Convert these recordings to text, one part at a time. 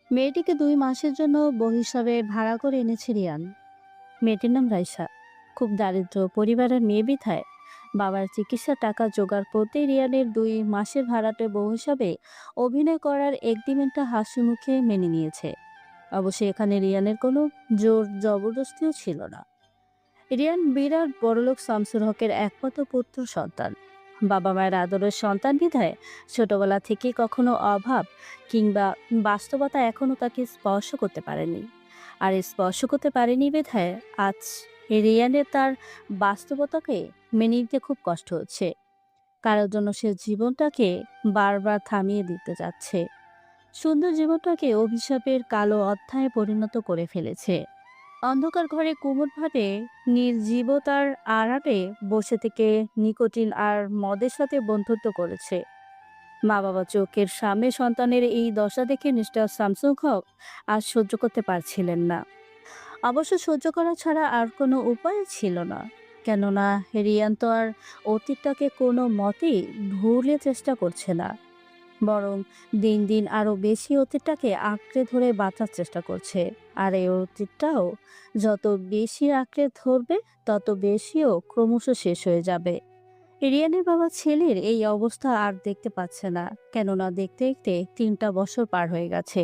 মেয়েটিকে ২ মাসের জন্য বউ হিসাবে ভাড়া করে এনেছে রিয়ান। মেয়েটির নাম রাইসা। খুব দারিদ্র পরিবারের মেয়ে বিধায় বাবার চিকিৎসার টাকা জোগাড় করতে রিয়ানের ২ মাসের ভাড়াটে বউ হিসাবে অভিনয় করার এগ্রিমেন্টটা হাসি মুখে মেনে নিয়েছে। অবশ্যই এখানে রিয়ানের কোনো জোর জবরদস্তিও ছিল না। রিয়ান বিরাট বড়লোক শামসুল হকের একমাত্র পুত্র সন্তান। বাবা মায়ের আদরের সন্তান বিধায় ছোটবেলা থেকে কখনো অভাব কিংবা বাস্তবতা এখনো তাকে স্পর্শ করতে পারেনি। আর স্পর্শ করতে পারেনি বিধায় আজ রিয়ানের তার বাস্তবতাকে মেনে নিতে খুব কষ্ট হচ্ছে। কারোর জন্য সে জীবনটাকে বারবার থামিয়ে দিতে যাচ্ছে। সুন্দর জীবনটাকে অভিশাপের কালো অধ্যায়ে পরিণত করে ফেলেছে। অন্ধকার ঘরে কুমুদভাবে নির্জীবতার আড়ালে বসে থেকে নিকোটিন আর মদের সাথে বন্ধুত্ব করেছে। মা বাবা চোখের সামনে সন্তানের এই দশা দেখে মিস্টার শামসুল হক আর সহ্য করতে পারছিলেন না। অবশ্য সহ্য করা ছাড়া আর কোনো উপায় ছিল না। কেননা রিয়ান তো আর অতীতটাকে কোনো মতেই ভুলে চেষ্টা করছে না, বরং দিন দিন আরো বেশি অতীতটাকে আঁকড়ে ধরে বাঁচার চেষ্টা করছে। আর এই অতীতটাও যত বেশি আঁকড়ে ধরবে তত বেশিও ক্রমশ শেষ হয়ে যাবে। রিয়ানের বাবা ছেলের এই অবস্থা আর দেখতে পাচ্ছে না, কেননা দেখতে দেখতে ৩টা বছর পার হয়ে গেছে।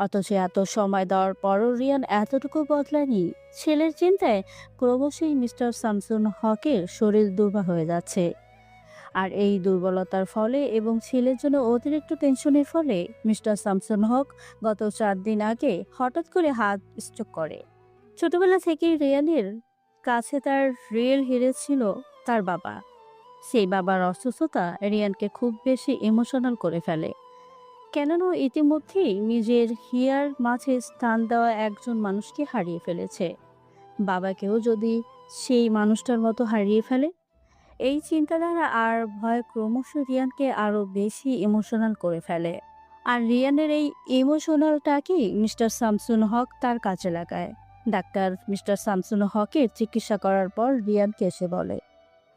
অথচ এত সময় দেওয়ার পরও রিয়ান এতটুকু বদলায়নি। ছেলের চিন্তায় ক্রমশই মিস্টার শামসুল হকের শরীর দুর্বল হয়ে যাচ্ছে। আর এই দুর্বলতার ফলে এবং ছেলের জন্য অতিরিক্ত টেনশনের ফলে মিস্টার শামসুল হক গত ৪ দিন আগে হঠাৎ করে হার্ট স্ট্রোক করে। ছোটবেলা থেকেই রিয়ানের কাছে তার রিয়েল হিরো ছিল তার বাবা। সেই বাবার অসুস্থতা রিয়ানকে খুব বেশি ইমোশনাল করে ফেলে, কেননা ও ইতিমধ্যেই নিজের হিয়ার মাঝে স্থান দেওয়া একজন মানুষকে হারিয়ে ফেলেছে। বাবাকেও যদি সেই মানুষটার মতো হারিয়ে ফেলে, এই চিন্তাধারা আর ভয় ক্রমশ রিয়ানকে আরো বেশি ইমোশনাল করে ফেলে। আর রিয়ানের এই ইমোশনালটাকেই মিস্টার শামসুল হক তার কাজে লাগায়। ডাক্তার মিস্টার শামসুল হকের চিকিৎসা করার পর রিয়ানকে এসে বলে,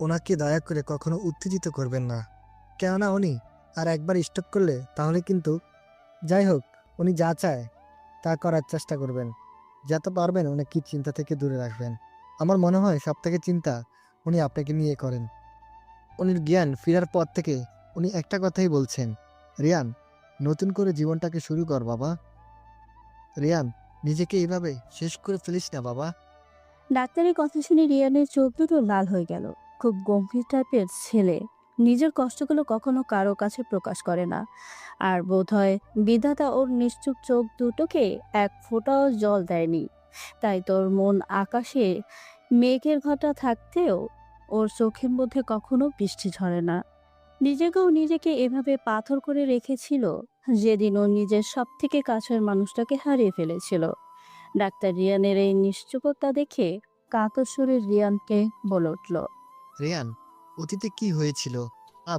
ওনাকে দয়া করে কখনো উত্তেজিত করবেন না, কেননা উনি আর একবার স্টপ করলে তাহলে কিন্তু, যাই হোক, উনি যা চায় তা করার চেষ্টা করবেন। যত পারবেন ওনাকে চিন্তা থেকে দূরে রাখবেন। আমার মনে হয় সব থেকে চিন্তা উনি আপনাকে নিয়ে করেন। উনির জ্ঞান ফেরার পর থেকে উনি একটা কথাই বলছেন, রিয়ান, নতুন করে জীবনটাকে শুরু কর বাবা। রিয়ান, নিজেকে এইভাবে শেষ করে ফেলিস না বাবা। ডাক্তারের কথা শুনে রিয়ানের চোখ দুটো লাল হয়ে গেল। খুব গম্ভীর টাইপের ছেলে, নিজের কষ্টগুলো কখনো কারো কাছে প্রকাশ করে না। আর বোধহয় বিধাতা ওর নিশ্চুপ চোখ দুটোকে এক ফোঁটাও জল দেয়নি। তাই তোর মন আকাশে মেঘের ঘটা থাকতেও ওর চোখের মধ্যে কখনো বৃষ্টি ঝরে না। নিজেকেও নিজেকে এভাবে পাথর করে রেখেছিল যেদিন ও নিজের সব থেকে কাছের মানুষটাকে হারিয়ে ফেলেছিল। ডাক্তার রিয়ানের এই নিশ্চুপতা দেখে কাতর সুরে রিয়ানকে বলে উঠল। রিয়ান, অতীতে কি হয়েছিল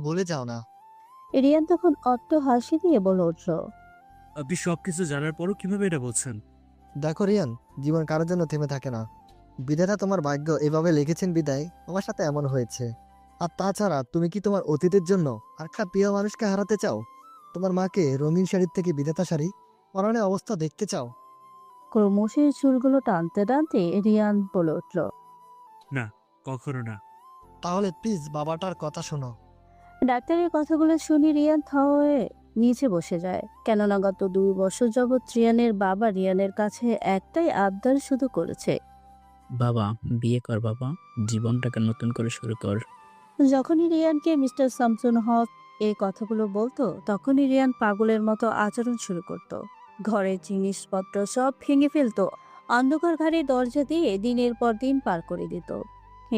বলে যাও না। রিয়ান তখন অট্ট হাসি দিয়ে বলে উঠল, আপনি সবকিছু জানার পরও কিভাবে এটা বলছেন? দেখো রিয়ান, জীবন কারোর জন্য থেমে থাকে না। বিধাতা তোমার ভাগ্য এভাবে লিখেছেন বিদায় তোমার সাথে এমন হয়েছে। আর তাছাড়া তুমি কি তোমার অতীতের জন্য আর একটা প্রিয় মানুষকে হারাতে চাও? তোমার মাকে রঙিন শাড়ির থেকে বিধাতা শাড়ি পরনের অবস্থা দেখতে চাও? ক্রমশের চুলগুলো টানতে টানতে রিয়ান বলে উঠল। না, কখনো না। তাহলে প্লিজ বাবাটার কথা শোনো। ডাক্তারের কথাগুলো শুনে রিয়ান থ হয়ে নিচে বসে যায়। কেননা গত 2 বছর যাবৎ রিয়ানের বাবা রিয়ানের কাছে একটাই আবদার শুধু করেছে, বাবা, বিয়ে কর বাবা, জীবনটাকে নতুন করে শুরু কর। যখনই রিয়ানকে মিস্টার শামসুল হক এই কথাগুলো বলতো তখনই রিয়ান পাগলের মতো আচরণ শুরু করত। ঘরের জিনিসপত্র সব ভেঙে ফেলতো, অন্ধকার ঘরে দরজা দিয়ে দিনের পর দিন পার করে দিত।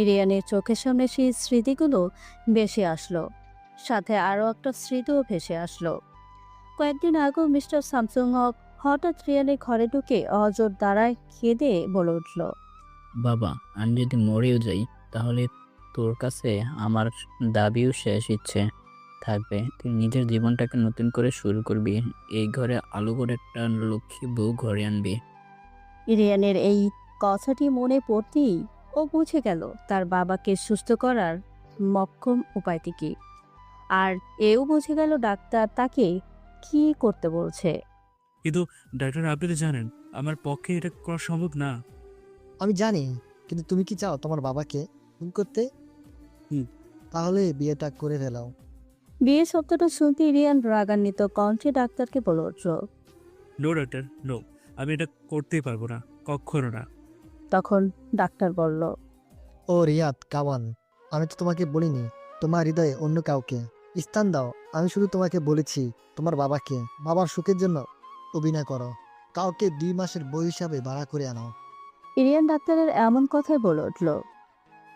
রিয়ানের চোখের সামনে সেই স্মৃতিগুলো ভেসে আসলো, সাথে আরো একটা স্মৃতিও ভেসে আসলো। কয়েকদিন আগেও মিস্টার শামসুল হক হঠাৎ রিয়ানের ঘরে ঢুকে অজর দ্বারায় কেঁদে বলে উঠল, বাবা, আমি যদি মরেও যাই তাহলে তোর কাছে আমার দাবিও শেষ ইচ্ছে থাকবে। তুই নিজের জীবনটাকে নতুন করে শুরু করবি। এই ঘরে আলো করে একটা লক্ষ্মী বউ ঘরে আনবি। রিয়ানের এই কথাটি মনে পড়তেই ও বুঝে গেল তার বাবাকে সুস্থ করার মক্কম উপায়টি কি। আর এও বুঝে গেল ডাক্তার তাকে কি করতে বলছে। কিন্তু ডাক্তার, আপনি তো জানেন আমার পক্ষে এটা করা সম্ভব না। আমি জানি, কিন্তু তুমি কি চাও তোমার বাবাকে খুন করতে? হুম। তাহলে বিয়েটা করে ফেলাও। বিয়ে শব্দটা শুনতে রিয়ান রাগান্বিত কণ্ঠে ডাক্তারকে বলে উঠল। No doctor, no. আমি এটা করতেই পারবো না, কখনো না। তখন ডাক্তার বলল, ও রিয়াদ, কামান, আমি তো তোমাকে বলিনি তোমার হৃদয়ে অন্য কাউকে স্থান দাও। আমি শুধু তোমাকে বলেছি তোমার বাবাকে, বাবার সুখের জন্য অভিনয় করো। কাউকে 2 মাসের বই হিসাবে ভাড়া করে আনো। রিয়ান ডাক্তারের এমন কথাই বলে উঠল।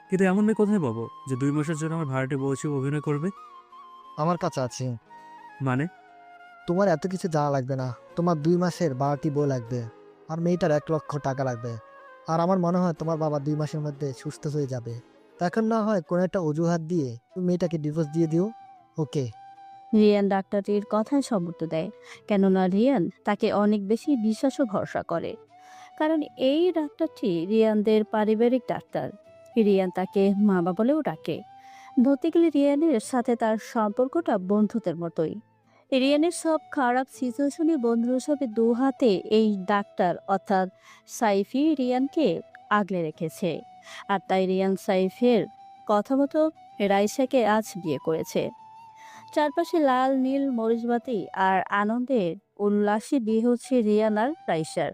কিন্তু এমন মেয়ে কোথায় পাবো যে 2 মাসের জন্য আমার ভাড়াটে বউ হিসেবে অভিনয় করবে? আমার কাছে আছে। মানে? তোমার এত কিছু জানা লাগবে না। তোমার 2 মাসের ভাড়াটি বই লাগবে, আর মেয়েটার 1 লক্ষ টাকা লাগবে। আর আমার মনে হয় তোমার বাবা 2 মাসের মধ্যে সুস্থ হয়ে যাবে। তখন না হয় কোনো একটা অজুহাত দিয়ে তুমি মেয়েটাকে ডিভোর্স দিয়ে দিও। ওকে? রিয়ান ডাক্তারটির কথায় সম্মত দেয়, কেননা রিয়ান তাকে অনেক বেশি বিশ্বাস ও ভরসা করে। কারণ এই ডাক্তারটি রিয়ানদের পারিবারিক ডাক্তার। রিয়ান তাকে বাবা বলেও ডাকে। ধরতে গেলে রিয়ানের সাথে তার সম্পর্কটা বন্ধুদের মতোই। রিয়ানের সব খারাপ সিচুয়েশনে বন্ধু হিসাবে দু হাতে এই ডাক্তার অর্থাৎ সাইফি রিয়ানকে আগলে রেখেছে। আর তাই রিয়ান সাইফের কথা মতো রাইসাকে আজ বিয়ে করেছে। চারপাশে লাল নীল মরিচবাতি আর আনন্দের উল্লাসে বিয়ে হচ্ছে রিয়ান আর রাইসার।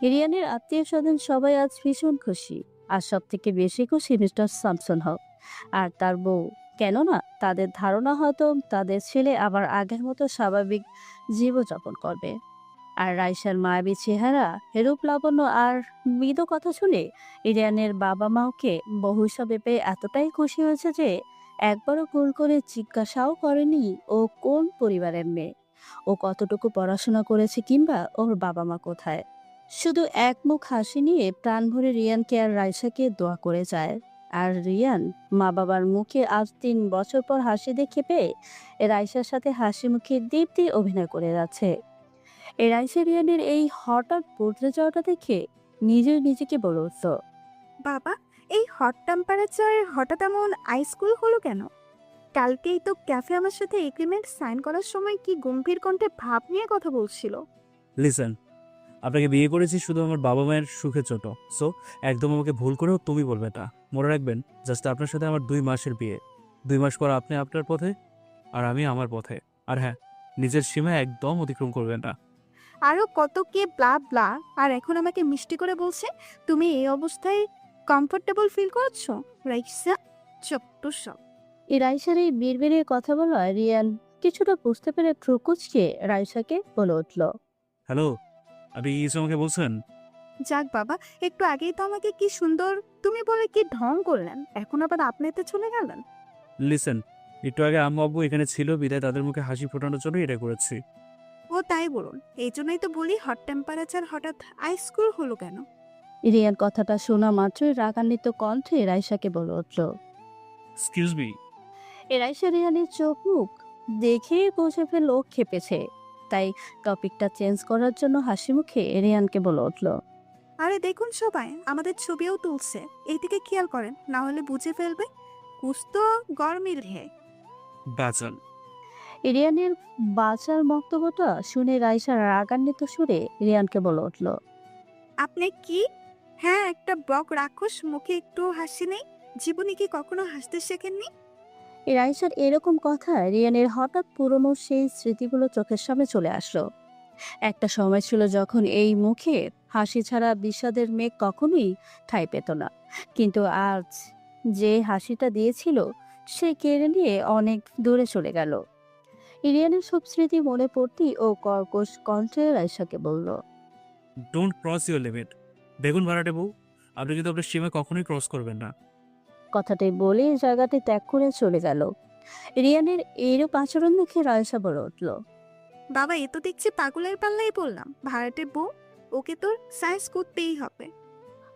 রিয়ানের আত্মীয় স্বজন সবাই আজ ভীষণ খুশি। আর সব থেকে বেশি খুশি মিস্টার স্যামসন হক আর তার বউ। কেননা তাদের ধারণা হয়তো তাদের ছেলে আবার আগের মতো স্বাভাবিক জীবনযাপন করবে। আর রাইসার মায়াবী চেহারা, রূপ লাবণ্য আর মৃদু কথা শুনে ইরিয়ানের বাবা মাওকে বহু হিসাবে পেয়ে এতটাই খুশি হয়েছে যে একবারও ভুল করে জিজ্ঞাসাও করেনি ও কোন পরিবারের মেয়ে, ও কতটুকু পড়াশোনা করেছে কিংবা ওর বাবা মা কোথায়। শুধু এক মুখ হাসি নিয়ে প্রাণ ভরে রিয়ানকে আর রাইসাকে দোয়া করে যায়। আর রিয়ান মা বাবার মুখে আজ 3 বছর পর হাসি দেখে পেয়ে রাইসার সাথে হাসি মুখে দীপ্তি অভিনয় করে যাচ্ছে। রাইসা রিয়ানের এই হঠাৎ বদলে যাওয়াটা দেখে নিজেকে বলে উঠল, বাবা, এই হট টেম্পারেচারে হঠাৎ এমন আইসকুল হলো কেন? কালকেই তো ক্যাফে আমার সাথে এগ্রিমেন্ট সাইন করার সময় কি গম্ভীর কণ্ঠে ভাব নিয়ে কথা বলছিল। লিসেন, আপনাকে বিয়ে করেছি শুধু আমার বাবা মায়ের সুখের জন্য। সো একদম আমাকে ভুল করেও তুমি বলবে না। মনে রাখবেন, জাস্ট আপনার সাথে আমার 2 মাসের বিয়ে। 2 মাস পর আপনি আপনার পথে আর আমি আমার পথে। আর হ্যাঁ, নিজের সীমা একদম অতিক্রম করবেন না। আরও কত কে ব্লা ব্লা, আর এখন আমাকে মিষ্টি করে বলছে তুমি এই অবস্থায় কমফোর্টেবল ফিল করছো। রাইসা, ছোট্ট সব। রাইসার এই বিড়বিড়ে কথা বলায় রিয়ান কিছুটা বুঝতে পেরে ঠ্রুকুচকে রাইসাকে বলে উঠল, হ্যালো, আপনি কি কিছু আমাকে বলছেন? যাক বাবা, একটু আগেই তো আমাকে কি সুন্দর তুমি বলে কি ঢং করলেন, এখন আবার আপনিতে চলে গেলেন। লিসেন, একটু আগে আম্মু আব্বু এখানে ছিল বিদায় তাদের মুখে হাসি ফোটানোর জন্য এটা করেছি। ও তাই বলুন, এই জন্যই তো বলি হট টেম্পারেচার হঠাৎ আইসকুল হলো কেন। রিয়ান কথাটা শোনা মাত্রই রাগান্বিত কণ্ঠে রাইসাকে বলে উঠল। Excuse me. রাইসা রিয়ানের চোখ মুখ দেখে বুঝে ফেলল ও খেপেছে। তাই টপিকটা চেঞ্জ করার জন্য হাসি মুখে রিয়ানকে বলে উঠল, আরে দেখুন সবাই আমাদের ছবিও তুলছে, এইদিকে খেয়াল করেন, না হলে বুঝে ফেলবে। কুস্তো গরমিল হে। বাচান। রিয়ানের বাঁচার বক্তব্যটা শুনে রাইসা রাগান্বিত সুরে রিয়ানকে বলে উঠল, আপনি কি? হ্যাঁ, একটা বক রাক্ষস, মুখে একটু হাসি নেই। জীবনে কি কখনো হাসতে শেখেননি? রাইসার এরকম কথা রিয়ানের হঠাৎ পুরনো সেই স্মৃতিগুলো চোখের সামনে চলে আসলো। একটা সময় ছিল যখন এই মুখে হাসি ছাড়া বিষাদের মেঘ কখনোই ঠাঁই পেত না। কিন্তু আজ যে হাসিটা দিয়েছিল সে কেড়ে নিয়ে অনেক দূরে চলে গেল। রিয়ানের সব স্মৃতি মনে পড়তেই ও কর্কশ কণ্ঠে রাইসাকে বলল, ডোন্ট ক্রস ইউর লিমিট। দেখুন ভাড়াটে বউ, আপনি কিন্তু আপনার সীমা কখনোই ক্রস করবেন না। কথাটি বলে জায়গাটি ত্যাগ করে চলে গেল। রিয়ানের এইরূপ আচরণ দেখে রাইসা বলে উঠল, বাবা, এ তো দেখছি পাগলের পাল্লাই বললাম। ভাড়াটে বউ, ওকে তোর সায়েন্স করতেই হবে।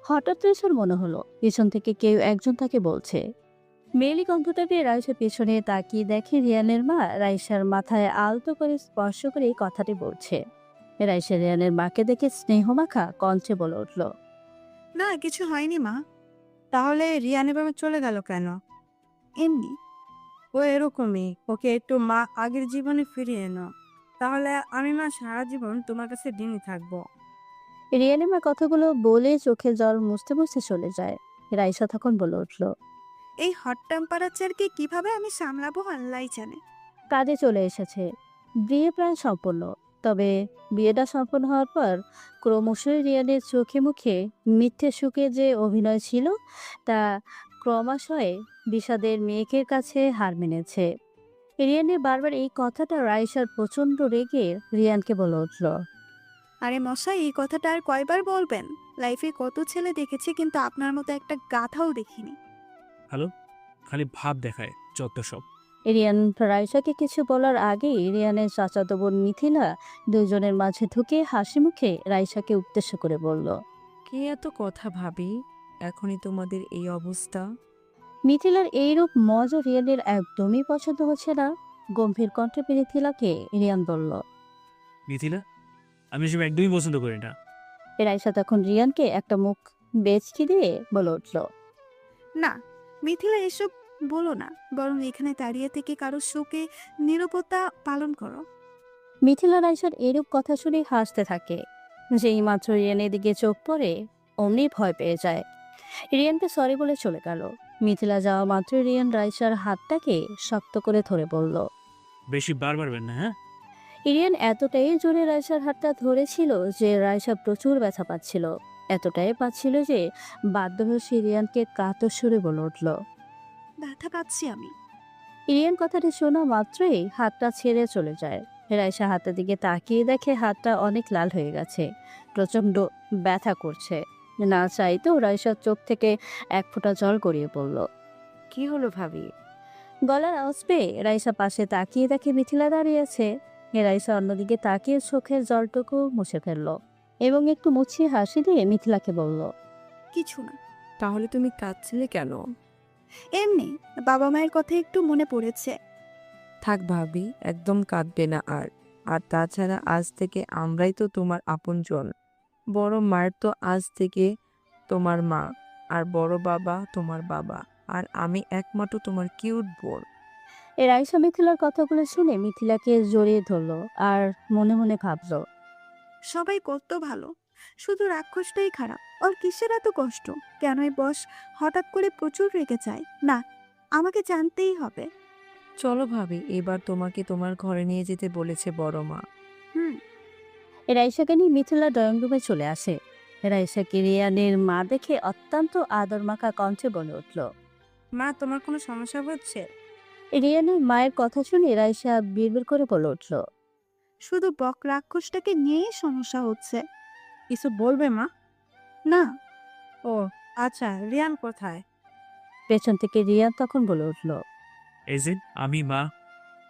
হঠাৎ রাইসার মনে হলো পিছন থেকে কেউ একজন তাকে বলছে। মেয়েলি কণ্ঠটা পেয়ে রাইসা পেছনে তাকিয়ে দেখে রিয়ানের মা রাইসার মাথায় আলতো করে স্পর্শ করে এই কথাটি বলছে। রাইসা রিয়ানের মাকে দেখে স্নেহমাখা কণ্ঠে বলে উঠল, না, কিছু হয়নি মা। তাহলে রিয়ান এভাবে চলে গেল কেন? এমনি। ও এরকমই, ওকে একটু মা আগের জীবনে ফিরিয়ে এনো, তাহলে আমি মা সারা জীবন তোমার কাছে ঋণী থাকবো। রিয়ানের মা কথাগুলো বলে চোখে জল মুছতে মুছতে চলে যায়। রাইসা তখন বলে উঠল, এই হট টেম্পারেচারকে কিভাবে আমি সামলাবো আল্লাহই জানে। কাজে চলে এসেছে, বিয়ে প্রায় সম্পূর্ণ। তবে বিয়েটা সম্পন্ন হওয়ার পর ক্রমশই রিয়ানের চোখে মুখে মিথ্যে সুখে যে অভিনয় ছিল তা ক্রমাশই বিষাদের মেয়েকের কাছে হার মেনেছে। রিয়ানের বারবার এই কথাটা রাইসার প্রচন্ড রেগে রিয়ানকে বলে উঠল, আরে মশাই, এই কথাটা আর কয়বার বলবেন? লাইফে কত ছেলে দেখেছি, কিন্তু আপনার মতো একটা গাধাও দেখিনি। হ্যালো, খালি ভাব দেখায় যত সব। রিয়ান রাইসাকে কিছু বলার আগেই রিয়ানের চাচাতো বোন মিথিলা দুজনের মাঝে ঢুকে হাসি মুখে রাইসাকে উদ্দেশ্য করে বলল, কে এত কথা ভাবি, এখনই তোমাদের এই অবস্থা? মিথিলার এইরূপ মজা রিয়ানের একদমই পছন্দ হচ্ছে না। গম্ভীর কণ্ঠে মিথিলাকে রিয়ান বলল। মিথিলা, আমি এসব একদমই পছন্দ করি না। রাইসা তখন রিয়ানকে একটা মুখ বেচকি দিয়ে বলে উঠল, না মিথিলা, এসব বলো না, বরং এখানে দাঁড়িয়ে থেকে কারো শোকে নীরবতা পালন করো। মিথিলা রাইসার এরূপ কথা শুনে হাসতে থাকে। যেই মাত্র রিয়ানের দিকে চোখ পড়ে অমনি ভয় পেয়ে যায়। রিয়ানকে সরি বলে চলে গেল। মিথিলা যাওয়া মাত্র রিয়ান রাইসার হাতটাকে শক্ত করে ধরে বলল। বেশি বার বাড়বেন না, হ্যাঁ? রিয়ান এতটাই জোরে রাইসার হাতটা ধরেছিল যে রাইসা প্রচুর ব্যথা পাচ্ছিল। এতটাই পাচ্ছিল যে বাধ্য হয়ে সে রিয়ানকে কাতর সুরে বলে উঠল। ব্যথা পাচ্ছি আমি। রিয়ান কথাটি শোনা মাত্রই হাতটা ছেড়ে চলে যায়। রাইসা হাতের দিকে তাকিয়ে দেখে হাতটা অনেক লাল হয়ে গেছে, প্রচন্ড ব্যথা করছে। না চাইতেও রাইসার চোখ থেকে এক ফোঁটা জল গড়িয়ে পড়ল। কি হলো ভাবি? গলার আওয়াজ পেয়ে রাইসা পাশে তাকিয়ে দেখে মিথিলা দাঁড়িয়ে আছে। রাইসা অন্যদিকে তাকিয়ে চোখের জলটুকু মুছে ফেলল এবং একটু মুছিয়ে হাসি দিয়ে মিথিলাকে বলল, কিছু না। তাহলে তুমি কাঁদছিলে কেন? এমনি বাবা মায়ের কথা একটু মনে পড়েছে। থাক ভাবি, একদম কাঁদবে না আর। আর তাছাড়া আজ থেকে আমরাই তো তোমার আপনজন। বড় মায়ের তো আজ থেকে তোমার মা, আর বড় বাবা তোমার বাবা, আর আমি একমাত্র তোমার কিউট বোন। রাইসা মিথিলার কথাগুলো শুনে মিথিলাকে জড়িয়ে ধরলো আর মনে মনে ভাবলো, সবাই কত ভালো, শুধু রাক্ষসটাই খারাপ। ওর কিসের এত কষ্ট? কেনই বস হঠাৎ করে প্রচুর রেগে যায়? না, আমাকে জানতেই হবে। চলো ভাবি, এবার তোমাকে তোমার ঘরে নিয়ে যেতে বলেছে বড় মা। হুম। রাইসাকে নিয়ে মিথিলা ড্রয়িং রুমে চলে আসে। রাইসাকে রিয়ানের মা দেখে অত্যন্ত আদর মাখা কণ্ঠে বলে উঠল। মা, তোমার কোনো সমস্যা হচ্ছে? রিয়ানের মায়ের কথা শুনে রাইসা বিড়বিড় করে বলে উঠল, শুধু বক রাক্ষসটাকে নিয়েই সমস্যা হচ্ছে। কিছু বলবে মা? না। ও আচ্ছা, রিয়ান কোথায়? পেছন থেকে রিয়ান তখন বলে উঠল। এই যে আমি মা।